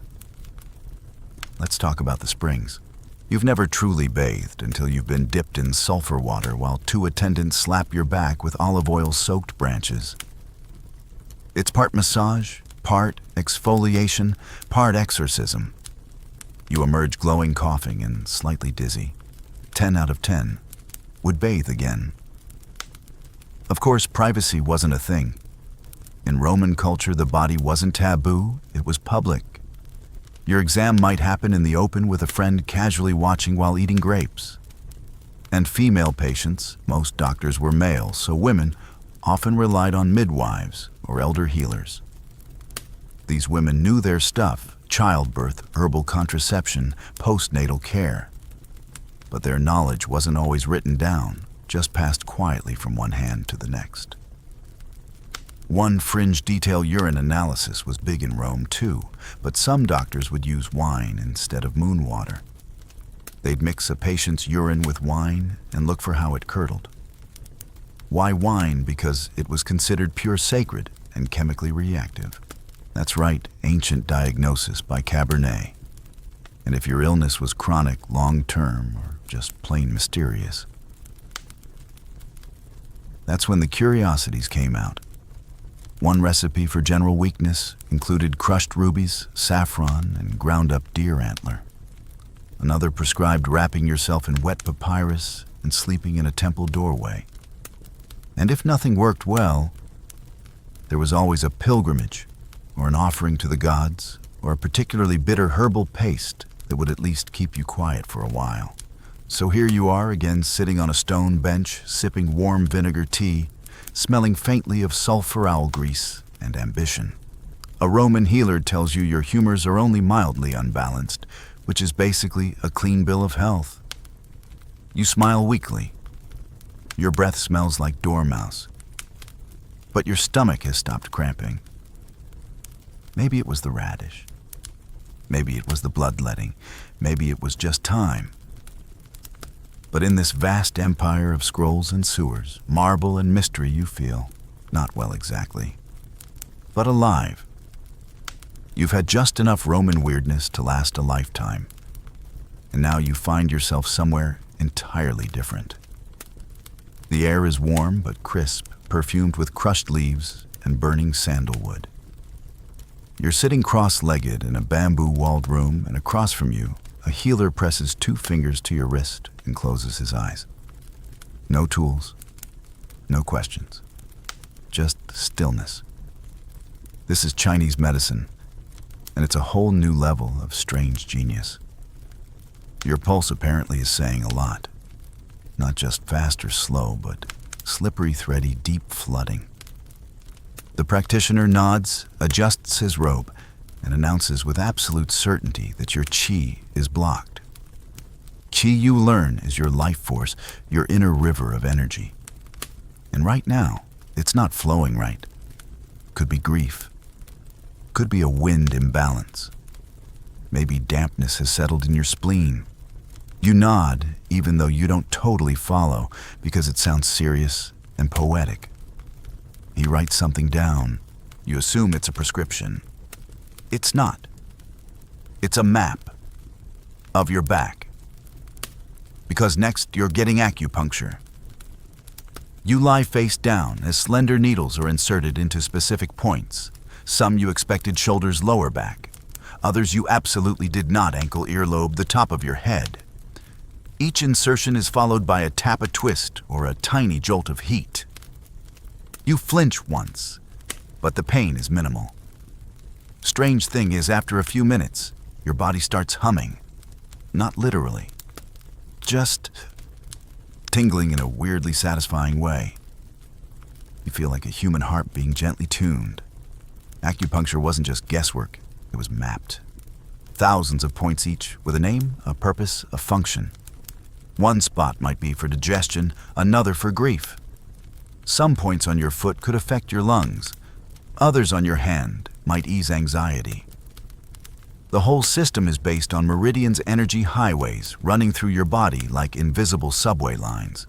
Speaker 1: Let's talk about the springs. You've never truly bathed until you've been dipped in sulfur water while two attendants slap your back with olive oil-soaked branches. It's part massage, part exfoliation, part exorcism. You emerge glowing, coughing, and slightly dizzy. 10 out of 10 would bathe again. Of course, privacy wasn't a thing. In Roman culture, the body wasn't taboo, it was public. Your exam might happen in the open with a friend casually watching while eating grapes. And female patients, most doctors were male, so women often relied on midwives or elder healers. These women knew their stuff: childbirth, herbal contraception, postnatal care. But their knowledge wasn't always written down, just passed quietly from one hand to the next. One fringe detail urine analysis was big in Rome too, but some doctors would use wine instead of moon water. They'd mix a patient's urine with wine and look for how it curdled. Why wine? Because it was considered pure sacred and chemically reactive. That's right, ancient diagnosis by Cabernet. And if your illness was chronic, long-term, or just plain mysterious, that's when the curiosities came out. One recipe for general weakness included crushed rubies, saffron, and ground-up deer antler. Another prescribed wrapping yourself in wet papyrus and sleeping in a temple doorway. And if nothing worked well, there was always a pilgrimage, or an offering to the gods, or a particularly bitter herbal paste that would at least keep you quiet for a while. So here you are again, sitting on a stone bench, sipping warm vinegar tea, smelling faintly of sulfur owl grease and ambition. A Roman healer tells you your humors are only mildly unbalanced, which is basically a clean bill of health. You smile weakly. Your breath smells like dormouse. But your stomach has stopped cramping. Maybe it was the radish. Maybe it was the bloodletting. Maybe it was just time. But in this vast empire of scrolls and sewers, marble and mystery, you feel not well exactly, but alive. You've had just enough Roman weirdness to last a lifetime, and now you find yourself somewhere entirely different. The air is warm but crisp, perfumed with crushed leaves and burning sandalwood. You're sitting cross-legged in a bamboo-walled room, and across from you, a healer presses 2 fingers to your wrist and closes his eyes. No tools, no questions, just stillness. This is Chinese medicine, and it's a whole new level of strange genius. Your pulse apparently is saying a lot. Not just fast or slow, but slippery, thready, deep flooding. The practitioner nods, adjusts his robe, and announces with absolute certainty that your qi is blocked. Qi, you learn, is your life force, your inner river of energy. And right now, it's not flowing right. Could be grief. Could be a wind imbalance. Maybe dampness has settled in your spleen. You nod, even though you don't totally follow, because it sounds serious and poetic. He writes something down. You assume it's a prescription. It's not. It's a map of your back. Because next you're getting acupuncture. You lie face down as slender needles are inserted into specific points. Some you expected shoulders, lower back. Others you absolutely did not, ankle, earlobe, the top of your head. Each insertion is followed by a tap, a twist, or a tiny jolt of heat. You flinch once, but the pain is minimal. Strange thing is, after a few minutes, your body starts humming. Not literally. Just tingling in a weirdly satisfying way. You feel like a human heart being gently tuned. Acupuncture wasn't just guesswork, it was mapped. Thousands of points each, with a name, a purpose, a function. One spot might be for digestion, another for grief. Some points on your foot could affect your lungs. Others on your hand might ease anxiety. The whole system is based on meridians, energy highways running through your body like invisible subway lines.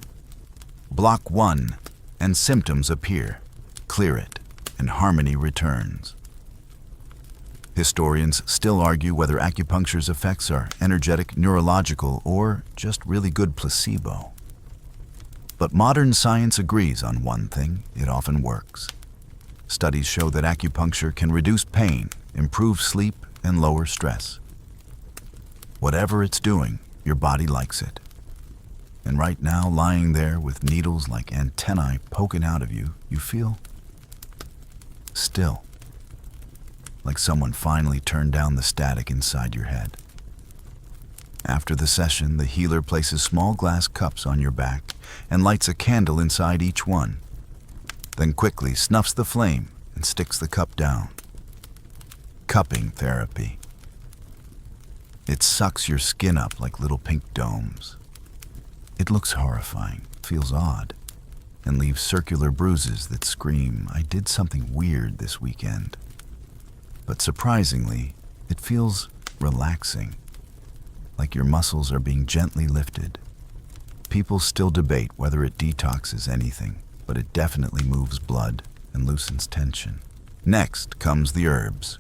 Speaker 1: Block one, and symptoms appear. Clear it, and harmony returns. Historians still argue whether acupuncture's effects are energetic, neurological, or just really good placebo. But modern science agrees on one thing: it often works. Studies show that acupuncture can reduce pain, improve sleep, and lower stress. Whatever it's doing, your body likes it. And right now, lying there with needles like antennae poking out of you, you feel still. Like someone finally turned down the static inside your head. After the session, the healer places small glass cups on your back and lights a candle inside each one, then quickly snuffs the flame and sticks the cup down. Cupping therapy. It sucks your skin up like little pink domes. It looks horrifying, feels odd, and leaves circular bruises that scream, "I did something weird this weekend." But surprisingly, it feels relaxing, like your muscles are being gently lifted. People still debate whether it detoxes anything, but it definitely moves blood and loosens tension. Next comes the herbs.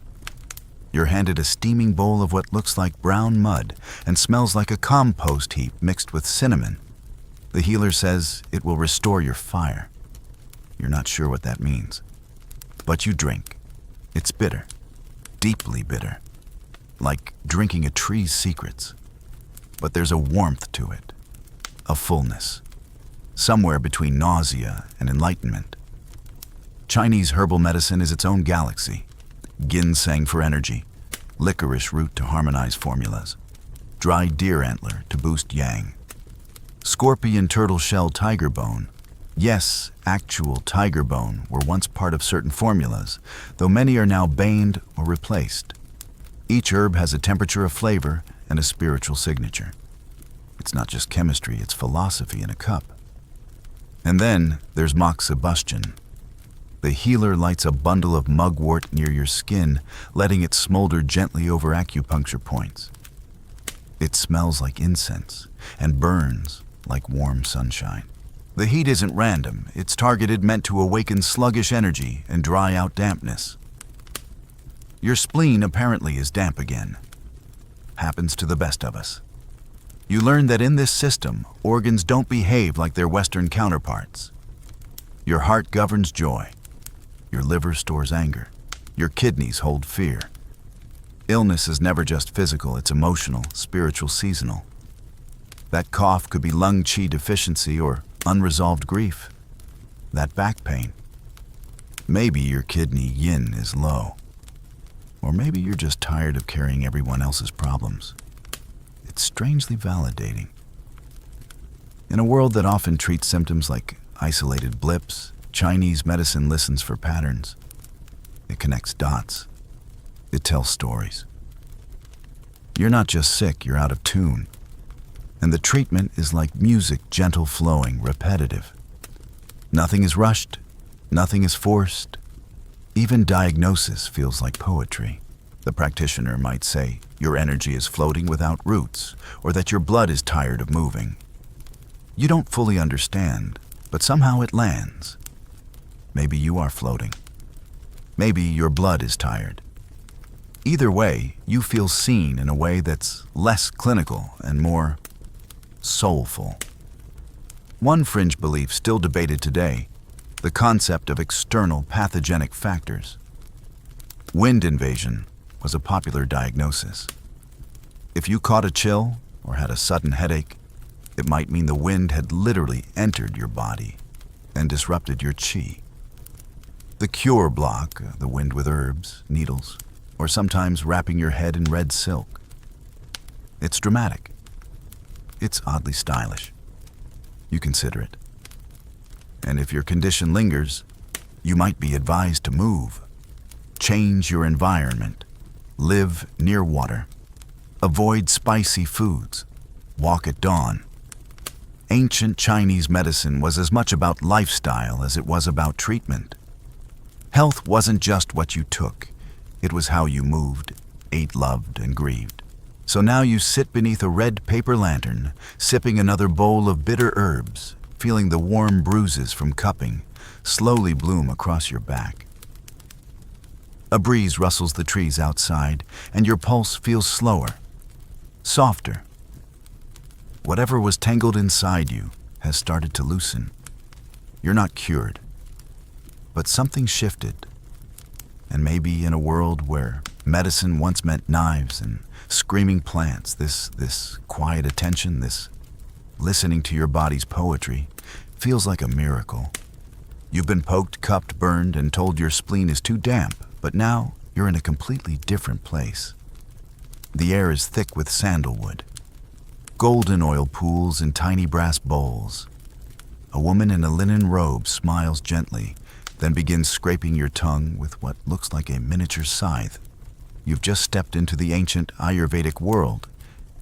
Speaker 1: You're handed a steaming bowl of what looks like brown mud and smells like a compost heap mixed with cinnamon. The healer says it will restore your fire. You're not sure what that means, but you drink. It's bitter, deeply bitter, like drinking a tree's secrets. But there's a warmth to it, a fullness, somewhere between nausea and enlightenment. Chinese herbal medicine is its own galaxy. Ginseng for energy, licorice root to harmonize formulas, dried deer antler to boost yang, scorpion turtle shell tiger bone. Yes, actual tiger bone were once part of certain formulas, though many are now banned or replaced. Each herb has a temperature, a flavor, and a spiritual signature. It's not just chemistry, it's philosophy in a cup. And then there's moxibustion. The healer lights a bundle of mugwort near your skin, letting it smolder gently over acupuncture points. It smells like incense and burns like warm sunshine. The heat isn't random. It's targeted, meant to awaken sluggish energy and dry out dampness. Your spleen apparently is damp again. Happens to the best of us. You learn that in this system, organs don't behave like their Western counterparts. Your heart governs joy. Your liver stores anger. Your kidneys hold fear. Illness is never just physical, it's emotional, spiritual, seasonal. That cough could be lung qi deficiency or unresolved grief. That back pain. Maybe your kidney yin is low. Or maybe you're just tired of carrying everyone else's problems. It's strangely validating. In a world that often treats symptoms like isolated blips, Chinese medicine listens for patterns. It connects dots. It tells stories. You're not just sick, you're out of tune. And the treatment is like music, gentle, flowing, repetitive. Nothing is rushed. Nothing is forced. Even diagnosis feels like poetry. The practitioner might say your energy is floating without roots, or that your blood is tired of moving. You don't fully understand, but somehow it lands. Maybe you are floating. Maybe your blood is tired. Either way, you feel seen in a way that's less clinical and more soulful. One fringe belief still debated today, the concept of external pathogenic factors. Wind invasion was a popular diagnosis. If you caught a chill or had a sudden headache, it might mean the wind had literally entered your body and disrupted your chi. The cure block, the wind with herbs, needles, or sometimes wrapping your head in red silk. It's dramatic. It's oddly stylish. You consider it. And if your condition lingers, you might be advised to move. Change your environment. Live near water. Avoid spicy foods. Walk at dawn. Ancient Chinese medicine was as much about lifestyle as it was about treatment. Health wasn't just what you took. It was how you moved, ate, loved, and grieved. So now you sit beneath a red paper lantern, sipping another bowl of bitter herbs, feeling the warm bruises from cupping slowly bloom across your back. A breeze rustles the trees outside, and your pulse feels slower, softer. Whatever was tangled inside you has started to loosen. You're not cured, but something shifted. And maybe in a world where medicine once meant knives and screaming plants, this quiet attention, this listening to your body's poetry, feels like a miracle. You've been poked, cupped, burned, and told your spleen is too damp, but now you're in a completely different place. The air is thick with sandalwood. Golden oil pools in tiny brass bowls. A woman in a linen robe smiles gently, then begins scraping your tongue with what looks like a miniature scythe. You've just stepped into the ancient Ayurvedic world,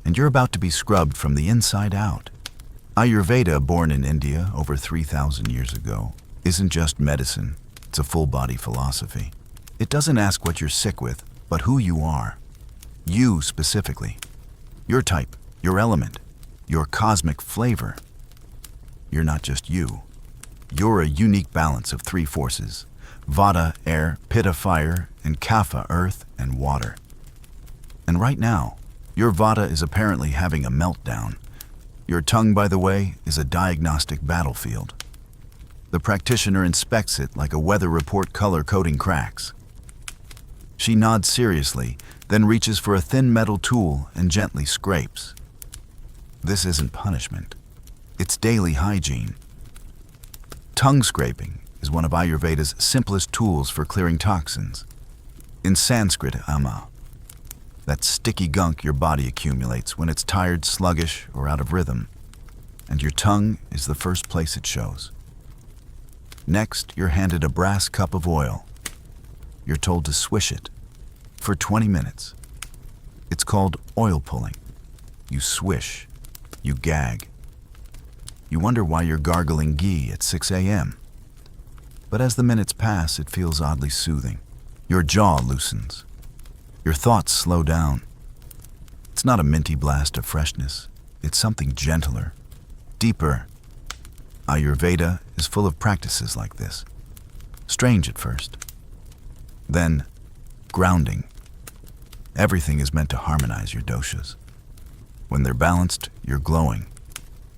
Speaker 1: and you're about to be scrubbed from the inside out. Ayurveda, born in India over 3,000 years ago, isn't just medicine, it's a full-body philosophy. It doesn't ask what you're sick with, but who you are. You specifically. Your type, your element, your cosmic flavor. You're not just you. You're a unique balance of three forces: Vata, air; Pitta, fire; and Kapha, earth and water. And right now, your Vata is apparently having a meltdown. Your tongue, by the way, is a diagnostic battlefield. The practitioner inspects it like a weather report color-coding cracks. She nods seriously, then reaches for a thin metal tool and gently scrapes. This isn't punishment. It's daily hygiene. Tongue scraping is one of Ayurveda's simplest tools for clearing toxins. In Sanskrit, ama, that sticky gunk your body accumulates when it's tired, sluggish, or out of rhythm. And your tongue is the first place it shows. Next, you're handed a brass cup of oil. You're told to swish it for 20 minutes. It's called oil pulling. You swish, you gag. You wonder why you're gargling ghee at 6 a.m. But as the minutes pass, it feels oddly soothing. Your jaw loosens. Your thoughts slow down. It's not a minty blast of freshness. It's something gentler, deeper. Ayurveda is full of practices like this. Strange at first. Then, grounding. Everything is meant to harmonize your doshas. When they're balanced, you're glowing.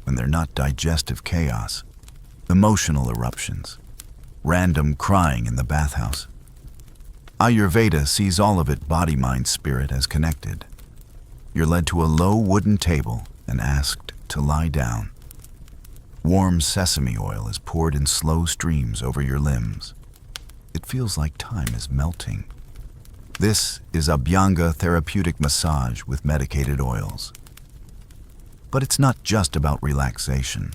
Speaker 1: When they're not, digestive chaos, emotional eruptions, random crying in the bathhouse. Ayurveda sees all of it, body, mind, spirit, as connected. You're led to a low wooden table and asked to lie down. Warm sesame oil is poured in slow streams over your limbs. It feels like time is melting. This is Abhyanga therapeutic massage with medicated oils. But it's not just about relaxation.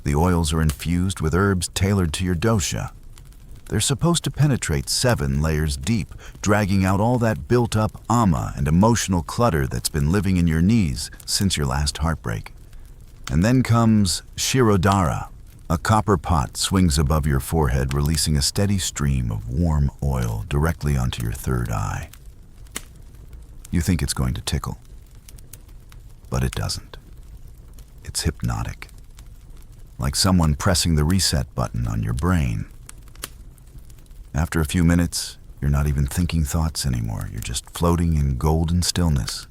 Speaker 1: The oils are infused with herbs tailored to your dosha. They're supposed to penetrate 7 layers deep, dragging out all that built-up ama and emotional clutter that's been living in your knees since your last heartbreak. And then comes Shirodhara. A copper pot swings above your forehead, releasing a steady stream of warm oil directly onto your third eye. You think it's going to tickle, but it doesn't. It's hypnotic, like someone pressing the reset button on your brain. After a few minutes, You're not even thinking thoughts anymore. You're just floating in golden stillness.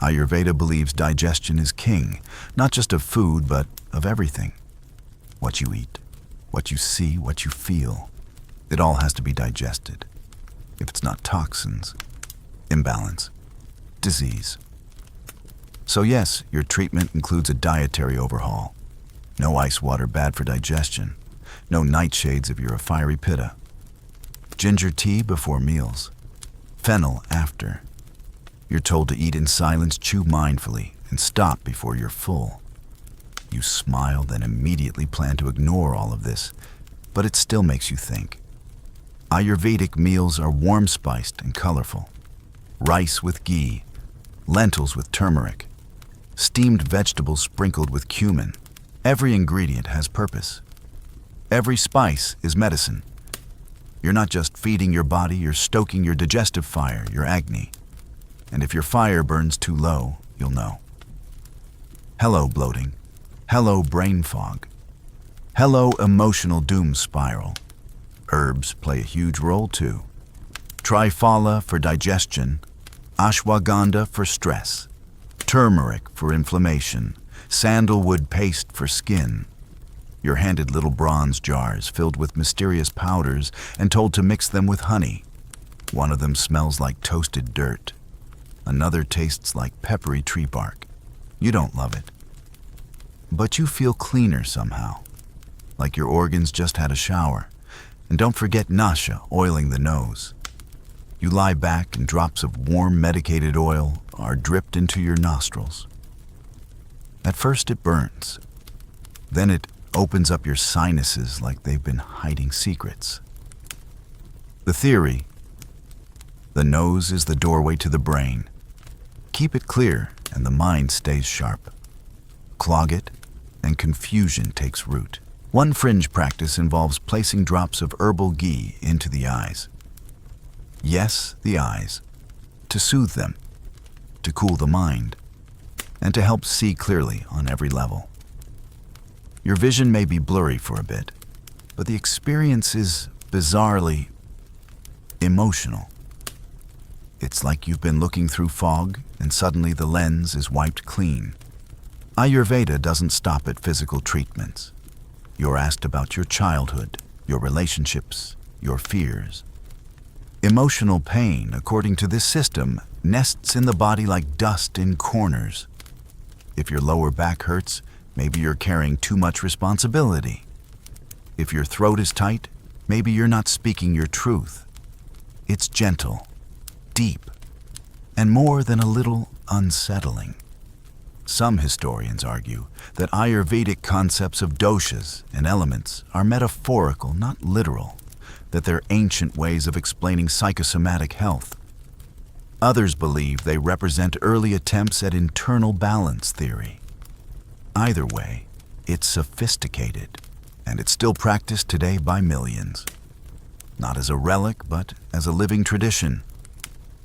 Speaker 1: Ayurveda believes digestion is king, not just of food, but of everything. What you eat, what you see, what you feel. It all has to be digested. If it's not toxins, imbalance, disease. So yes, your treatment includes a dietary overhaul. No ice water bad for digestion. No nightshades if you're a fiery pitta. Ginger tea before meals. Fennel after. You're told to eat in silence, chew mindfully, and stop before you're full. You smile, then immediately plan to ignore all of this, but it still makes you think. Ayurvedic meals are warm-spiced and colorful. Rice with ghee, lentils with turmeric, steamed vegetables sprinkled with cumin. Every ingredient has purpose. Every spice is medicine. You're not just feeding your body, you're stoking your digestive fire, your agni. And if your fire burns too low, you'll know. Hello, bloating. Hello, brain fog. Hello, emotional doom spiral. Herbs play a huge role too. Triphala for digestion, ashwagandha for stress, turmeric for inflammation, sandalwood paste for skin. You're handed little bronze jars filled with mysterious powders and told to mix them with honey. One of them smells like toasted dirt. Another tastes like peppery tree bark. You don't love it. But you feel cleaner somehow, like your organs just had a shower. And don't forget nasha, oiling the nose. You lie back and drops of warm medicated oil are dripped into your nostrils. At first it burns. Then it opens up your sinuses like they've been hiding secrets. The theory: the nose is the doorway to the brain. Keep it clear and the mind stays sharp. Clog it and confusion takes root. One fringe practice involves placing drops of herbal ghee into the eyes. Yes, the eyes. To soothe them, to cool the mind, and to help see clearly on every level. Your vision may be blurry for a bit, but the experience is bizarrely emotional. It's like you've been looking through fog and suddenly the lens is wiped clean. Ayurveda doesn't stop at physical treatments. You're asked about your childhood, your relationships, your fears. Emotional pain, according to this system, nests in the body like dust in corners. If your lower back hurts, maybe you're carrying too much responsibility. If your throat is tight, maybe you're not speaking your truth. It's gentle, deep, and more than a little unsettling. Some historians argue that Ayurvedic concepts of doshas and elements are metaphorical, not literal, that they're ancient ways of explaining psychosomatic health. Others believe they represent early attempts at internal balance theory. Either way, it's sophisticated, and it's still practiced today by millions. Not as a relic, but as a living tradition.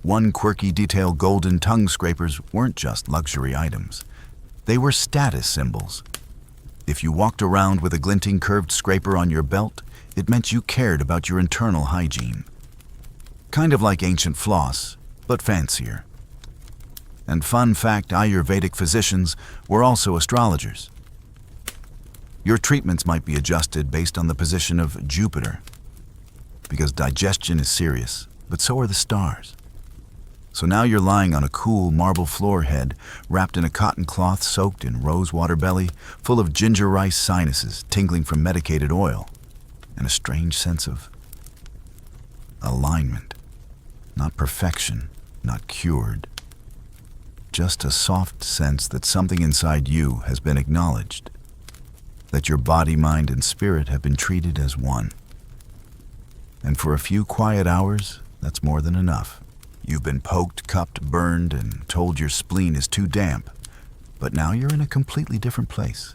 Speaker 1: One quirky detail: golden tongue scrapers weren't just luxury items. They were status symbols. If you walked around with a glinting curved scraper on your belt, it meant you cared about your internal hygiene. Kind of like ancient floss, but fancier. And fun fact, Ayurvedic physicians were also astrologers. Your treatments might be adjusted based on the position of Jupiter, because digestion is serious, but so are the stars. So now you're lying on a cool marble floor head, wrapped in a cotton cloth soaked in rose water belly, full of ginger rice sinuses tingling from medicated oil, and a strange sense of alignment. Not perfection, not cured. Just a soft sense that something inside you has been acknowledged, that your body, mind, and spirit have been treated as one. And for a few quiet hours, that's more than enough. You've been poked, cupped, burned, and told your spleen is too damp, but now you're in a completely different place.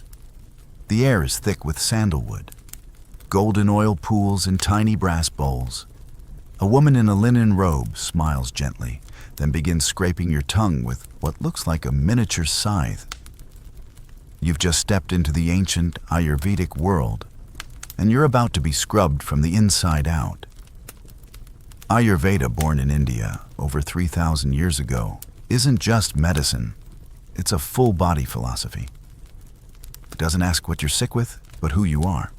Speaker 1: The air is thick with sandalwood, golden oil pools in tiny brass bowls. A woman in a linen robe smiles gently, then begins scraping your tongue with what looks like a miniature scythe. You've just stepped into the ancient Ayurvedic world, and you're about to be scrubbed from the inside out. Ayurveda, born in India over 3,000 years ago, isn't just medicine. It's a full-body philosophy. It doesn't ask what you're sick with, but who you are.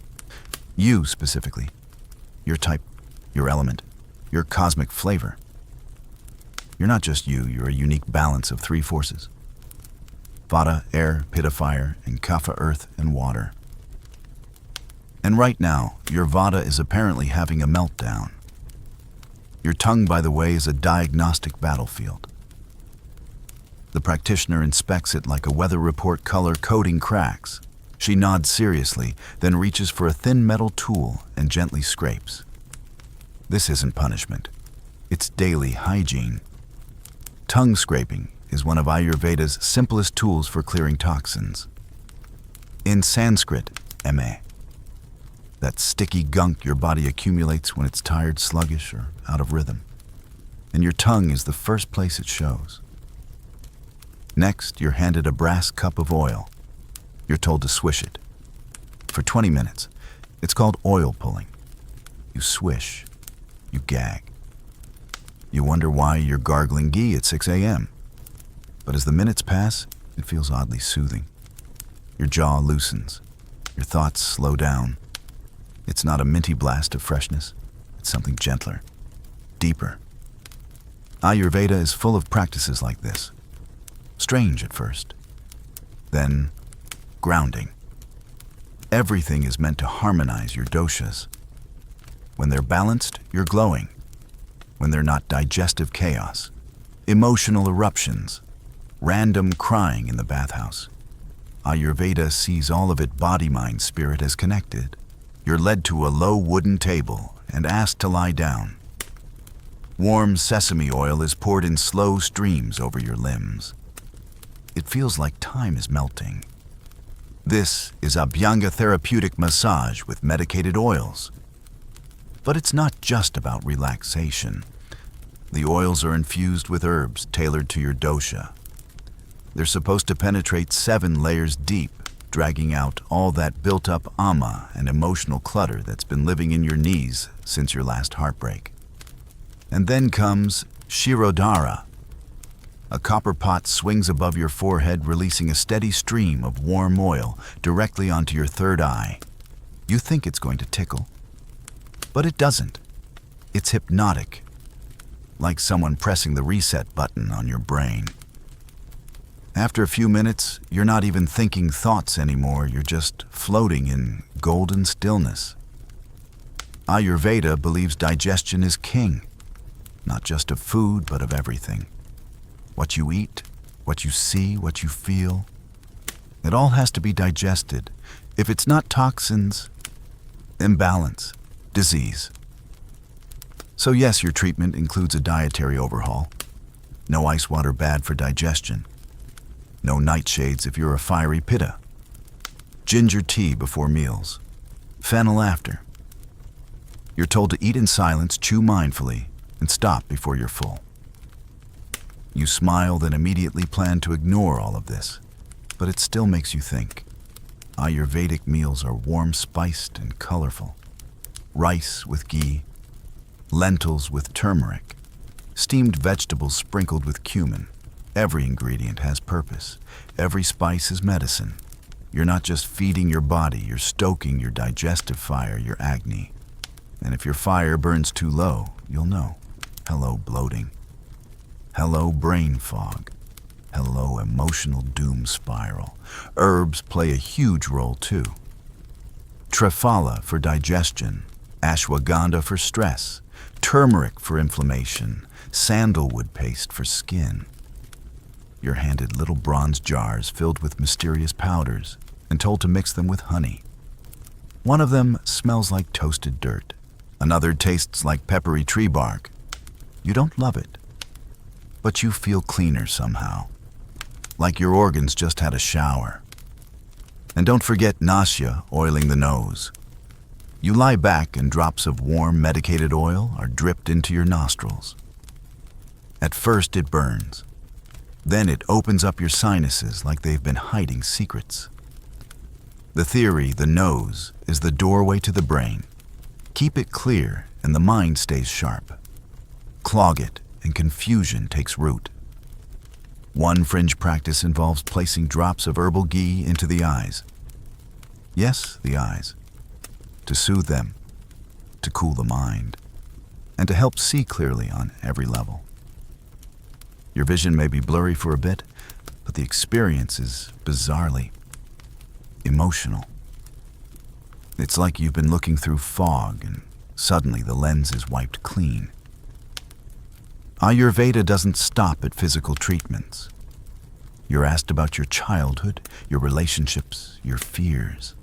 Speaker 1: You specifically. Your type, your element, your cosmic flavor. You're not just you, you're a unique balance of three forces. Vata, air, pitta, fire, and kapha, earth and water. And right now, your Vata is apparently having a meltdown. Your tongue, by the way, is a diagnostic battlefield. The practitioner inspects it like a weather report color-coding cracks. She nods seriously, then reaches for a thin metal tool and gently scrapes. This isn't punishment. It's daily hygiene. Tongue scraping is one of Ayurveda's simplest tools for clearing toxins. In Sanskrit, me, that sticky gunk your body accumulates when it's tired, sluggish, or out of rhythm. And your tongue is the first place it shows. Next, you're handed a brass cup of oil. You're told to swish it. For 20 minutes. It's called oil pulling. You swish. You gag. You wonder why you're gargling ghee at 6 a.m. But as the minutes pass, it feels oddly soothing. Your jaw loosens. Your thoughts slow down. It's not a minty blast of freshness. It's something gentler, deeper. Ayurveda is full of practices like this. Strange at first. Then, grounding. Everything is meant to harmonize your doshas. When they're balanced, you're glowing. When they're not, digestive chaos, emotional eruptions, random crying in the bathhouse. Ayurveda sees all of it, body, mind, spirit, as connected. You're led to a low wooden table and asked to lie down. Warm sesame oil is poured in slow streams over your limbs. It feels like time is melting. This is Abhyanga therapeutic massage with medicated oils. But it's not just about relaxation. The oils are infused with herbs tailored to your dosha. They're supposed to penetrate 7 layers deep, dragging out all that built-up ama and emotional clutter that's been living in your knees since your last heartbreak. And then comes Shirodhara. A copper pot swings above your forehead, releasing a steady stream of warm oil directly onto your third eye. You think it's going to tickle, but it doesn't. It's hypnotic, like someone pressing the reset button on your brain. After a few minutes, you're not even thinking thoughts anymore, you're just floating in golden stillness. Ayurveda believes digestion is king, not just of food, but of everything. What you eat, what you see, what you feel, it all has to be digested. If it's not, toxins, imbalance, disease. So yes, your treatment includes a dietary overhaul. No ice water, bad for digestion. No nightshades if you're a fiery pitta. Ginger tea before meals. Fennel after. You're told to eat in silence, chew mindfully, and stop before you're full. You smile, then immediately plan to ignore all of this, but it still makes you think. Ayurvedic meals are warm, spiced, and colorful. Rice with ghee, lentils with turmeric, steamed vegetables sprinkled with cumin. Every ingredient has purpose. Every spice is medicine. You're not just feeding your body, you're stoking your digestive fire, your agni. And if your fire burns too low, you'll know. Hello, bloating. Hello, brain fog. Hello, emotional doom spiral. Herbs play a huge role too. Triphala for digestion, ashwagandha for stress, turmeric for inflammation, sandalwood paste for skin. You're handed little bronze jars filled with mysterious powders and told to mix them with honey. One of them smells like toasted dirt. Another tastes like peppery tree bark. You don't love it, but you feel cleaner somehow, like your organs just had a shower. And don't forget nasya, oiling the nose. You lie back and drops of warm medicated oil are dripped into your nostrils. At first it burns. Then it opens up your sinuses like they've been hiding secrets. The theory, the nose, is the doorway to the brain. Keep it clear and the mind stays sharp. clog it, and confusion takes root. One fringe practice involves placing drops of herbal ghee into the eyes. Yes, the eyes. To soothe them, to cool the mind, and to help see clearly on every level. Your vision may be blurry for a bit, but the experience is bizarrely emotional. It's like you've been looking through fog and suddenly the lens is wiped clean. Ayurveda doesn't stop at physical treatments. You're asked about your childhood, your relationships, your fears.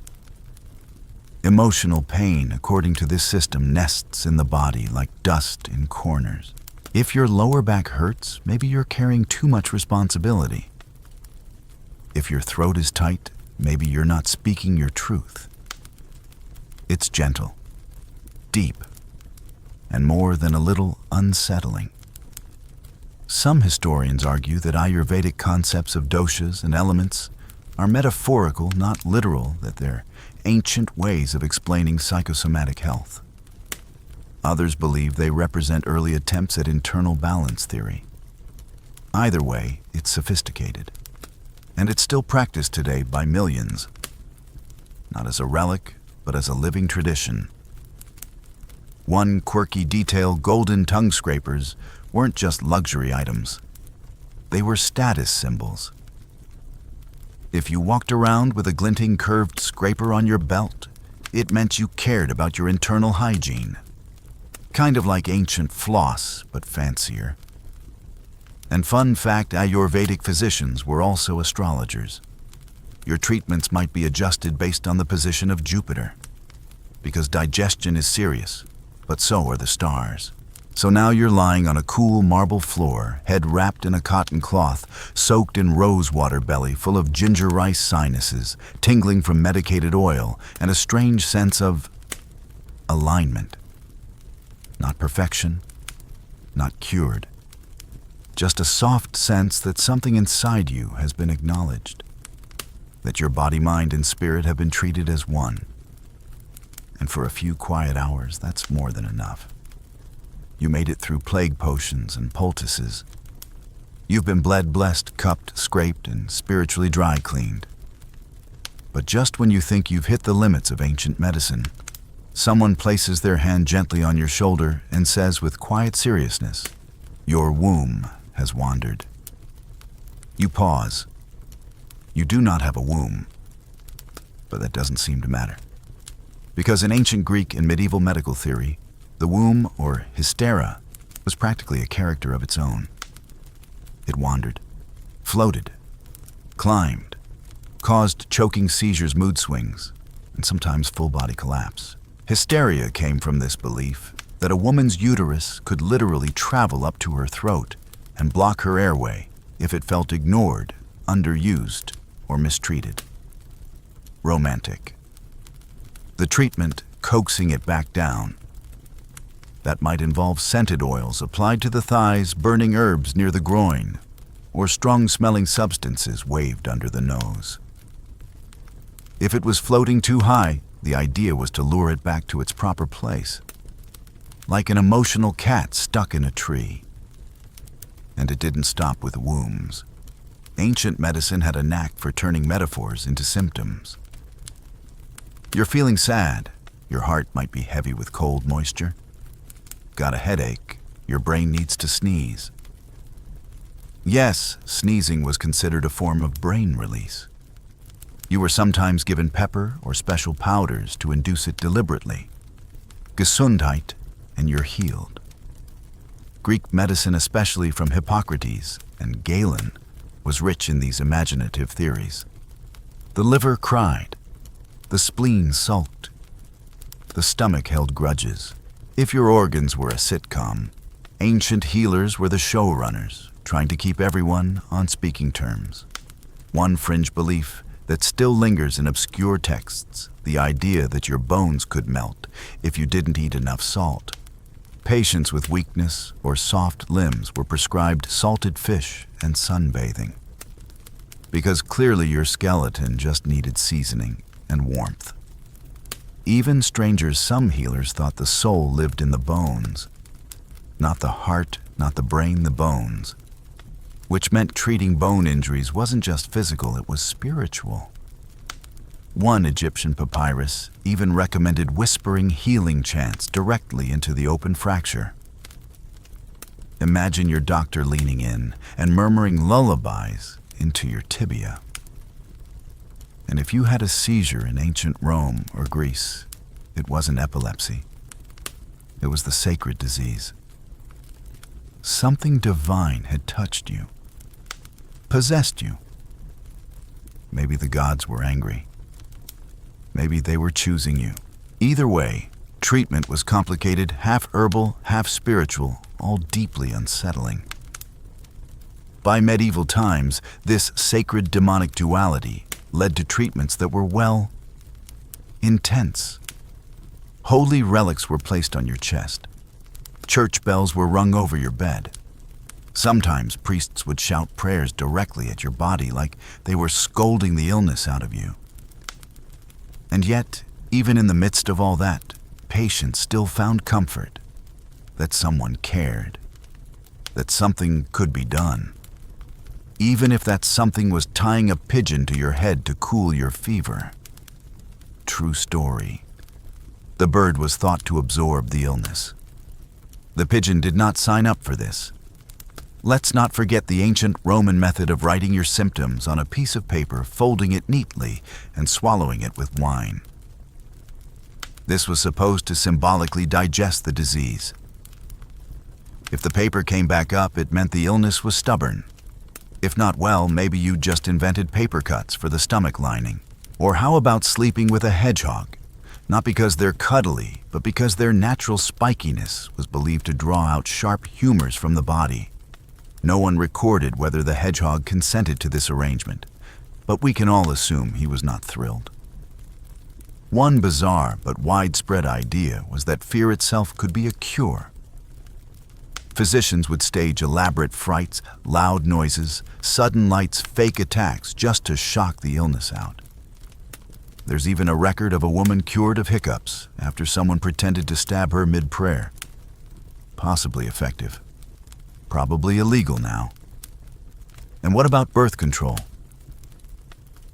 Speaker 1: Emotional pain, according to this system, nests in the body like dust in corners. If your lower back hurts, maybe you're carrying too much responsibility. If your throat is tight, maybe you're not speaking your truth. It's gentle, deep, and more than a little unsettling. Some historians argue that Ayurvedic concepts of doshas and elements are metaphorical, not literal, that they're ancient ways of explaining psychosomatic health. Others believe they represent early attempts at internal balance theory. Either way, it's sophisticated, and it's still practiced today by millions, not as a relic, but as a living tradition. One quirky detail, golden tongue scrapers weren't just luxury items. They were status symbols. If you walked around with a glinting curved scraper on your belt, it meant you cared about your internal hygiene. Kind of like ancient floss, but fancier. And fun fact, Ayurvedic physicians were also astrologers. Your treatments might be adjusted based on the position of Jupiter, because digestion is serious, but so are the stars. So now you're lying on a cool marble floor, head wrapped in a cotton cloth, soaked in rose water belly full of ginger rice sinuses, tingling from medicated oil, and a strange sense of alignment. Not perfection, not cured. Just a soft sense that something inside you has been acknowledged, that your body, mind, and spirit have been treated as one. And for a few quiet hours, that's more than enough. You made it through plague potions and poultices. You've been bled, blessed, cupped, scraped, and spiritually dry cleaned. But just when you think you've hit the limits of ancient medicine, someone places their hand gently on your shoulder and says with quiet seriousness, "Your womb has wandered." You pause. You do not have a womb, but that doesn't seem to matter. Because in ancient Greek and medieval medical theory, the womb, or hystera, was practically a character of its own. It wandered, floated, climbed, caused choking seizures, mood swings, and sometimes full-body collapse. Hysteria came from this belief that a woman's uterus could literally travel up to her throat and block her airway if it felt ignored, underused, or mistreated. Romantic. The treatment, coaxing it back down. That might involve scented oils applied to the thighs, burning herbs near the groin, or strong-smelling substances waved under the nose. If it was floating too high, the idea was to lure it back to its proper place, like an emotional cat stuck in a tree. And it didn't stop with wombs. Ancient medicine had a knack for turning metaphors into symptoms. You're feeling sad. Your heart might be heavy with cold moisture. Got a headache. Your brain needs to sneeze. Yes, sneezing was considered a form of brain release. You were sometimes given pepper or special powders to induce it deliberately. Gesundheit, and you're healed. Greek medicine, especially from Hippocrates and Galen, was rich in these imaginative theories. The liver cried. The spleen sulked. The stomach held grudges. If your organs were a sitcom, ancient healers were the showrunners, trying to keep everyone on speaking terms. One fringe belief that still lingers in obscure texts, the idea that your bones could melt if you didn't eat enough salt. Patients with weakness or soft limbs were prescribed salted fish and sunbathing, because clearly your skeleton just needed seasoning and warmth. Even strangers, some healers thought the soul lived in the bones. Not the heart, not the brain, the bones. Which meant treating bone injuries wasn't just physical, it was spiritual. One Egyptian papyrus even recommended whispering healing chants directly into the open fracture. Imagine your doctor leaning in and murmuring lullabies into your tibia. And if you had a seizure in ancient Rome or Greece, it wasn't epilepsy. It was the sacred disease. Something divine had touched you, possessed you. Maybe the gods were angry. Maybe they were choosing you. Either way, treatment was complicated, half herbal, half spiritual, all deeply unsettling. By medieval times, this sacred demonic duality led to treatments that were, well, intense. Holy relics were placed on your chest. Church bells were rung over your bed. Sometimes priests would shout prayers directly at your body like they were scolding the illness out of you. And yet, even in the midst of all that, patients still found comfort that someone cared, that something could be done. Even if that something was tying a pigeon to your head to cool your fever. True story. The bird was thought to absorb the illness. The pigeon did not sign up for this. Let's not forget the ancient Roman method of writing your symptoms on a piece of paper, folding it neatly, and swallowing it with wine. This was supposed to symbolically digest the disease. If the paper came back up, it meant the illness was stubborn. If not, well, maybe you just invented paper cuts for the stomach lining. Or how about sleeping with a hedgehog? Not because they're cuddly, but because their natural spikiness was believed to draw out sharp humors from the body. No one recorded whether the hedgehog consented to this arrangement, but we can all assume he was not thrilled. One bizarre but widespread idea was that fear itself could be a cure. Physicians would stage elaborate frights, loud noises, sudden lights, fake attacks just to shock the illness out. There's even a record of a woman cured of hiccups after someone pretended to stab her mid-prayer. Possibly effective. Probably illegal now. And what about birth control?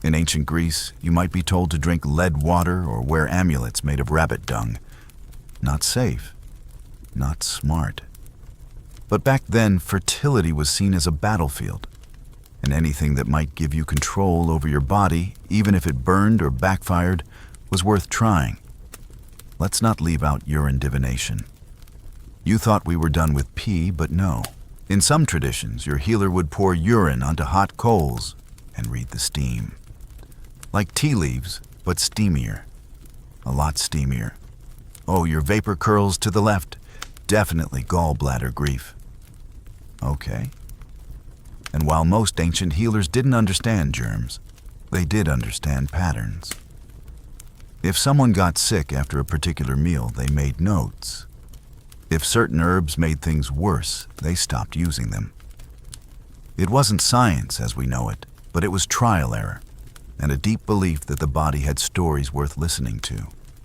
Speaker 1: In ancient Greece, you might be told to drink lead water or wear amulets made of rabbit dung. Not safe. Not smart. But back then, fertility was seen as a battlefield, and anything that might give you control over your body, even if it burned or backfired, was worth trying. Let's not leave out urine divination. You thought we were done with pee, but no. In some traditions, your healer would pour urine onto hot coals and read the steam. Like tea leaves, but steamier. A lot steamier. Oh, your vapor curls to the left. Definitely gallbladder grief. Okay. And while most ancient healers didn't understand germs, they did understand patterns. If someone got sick after a particular meal, they made notes. If certain herbs made things worse, they stopped using them. It wasn't science as we know it, but it was trial error, and a deep belief that the body had stories worth listening to.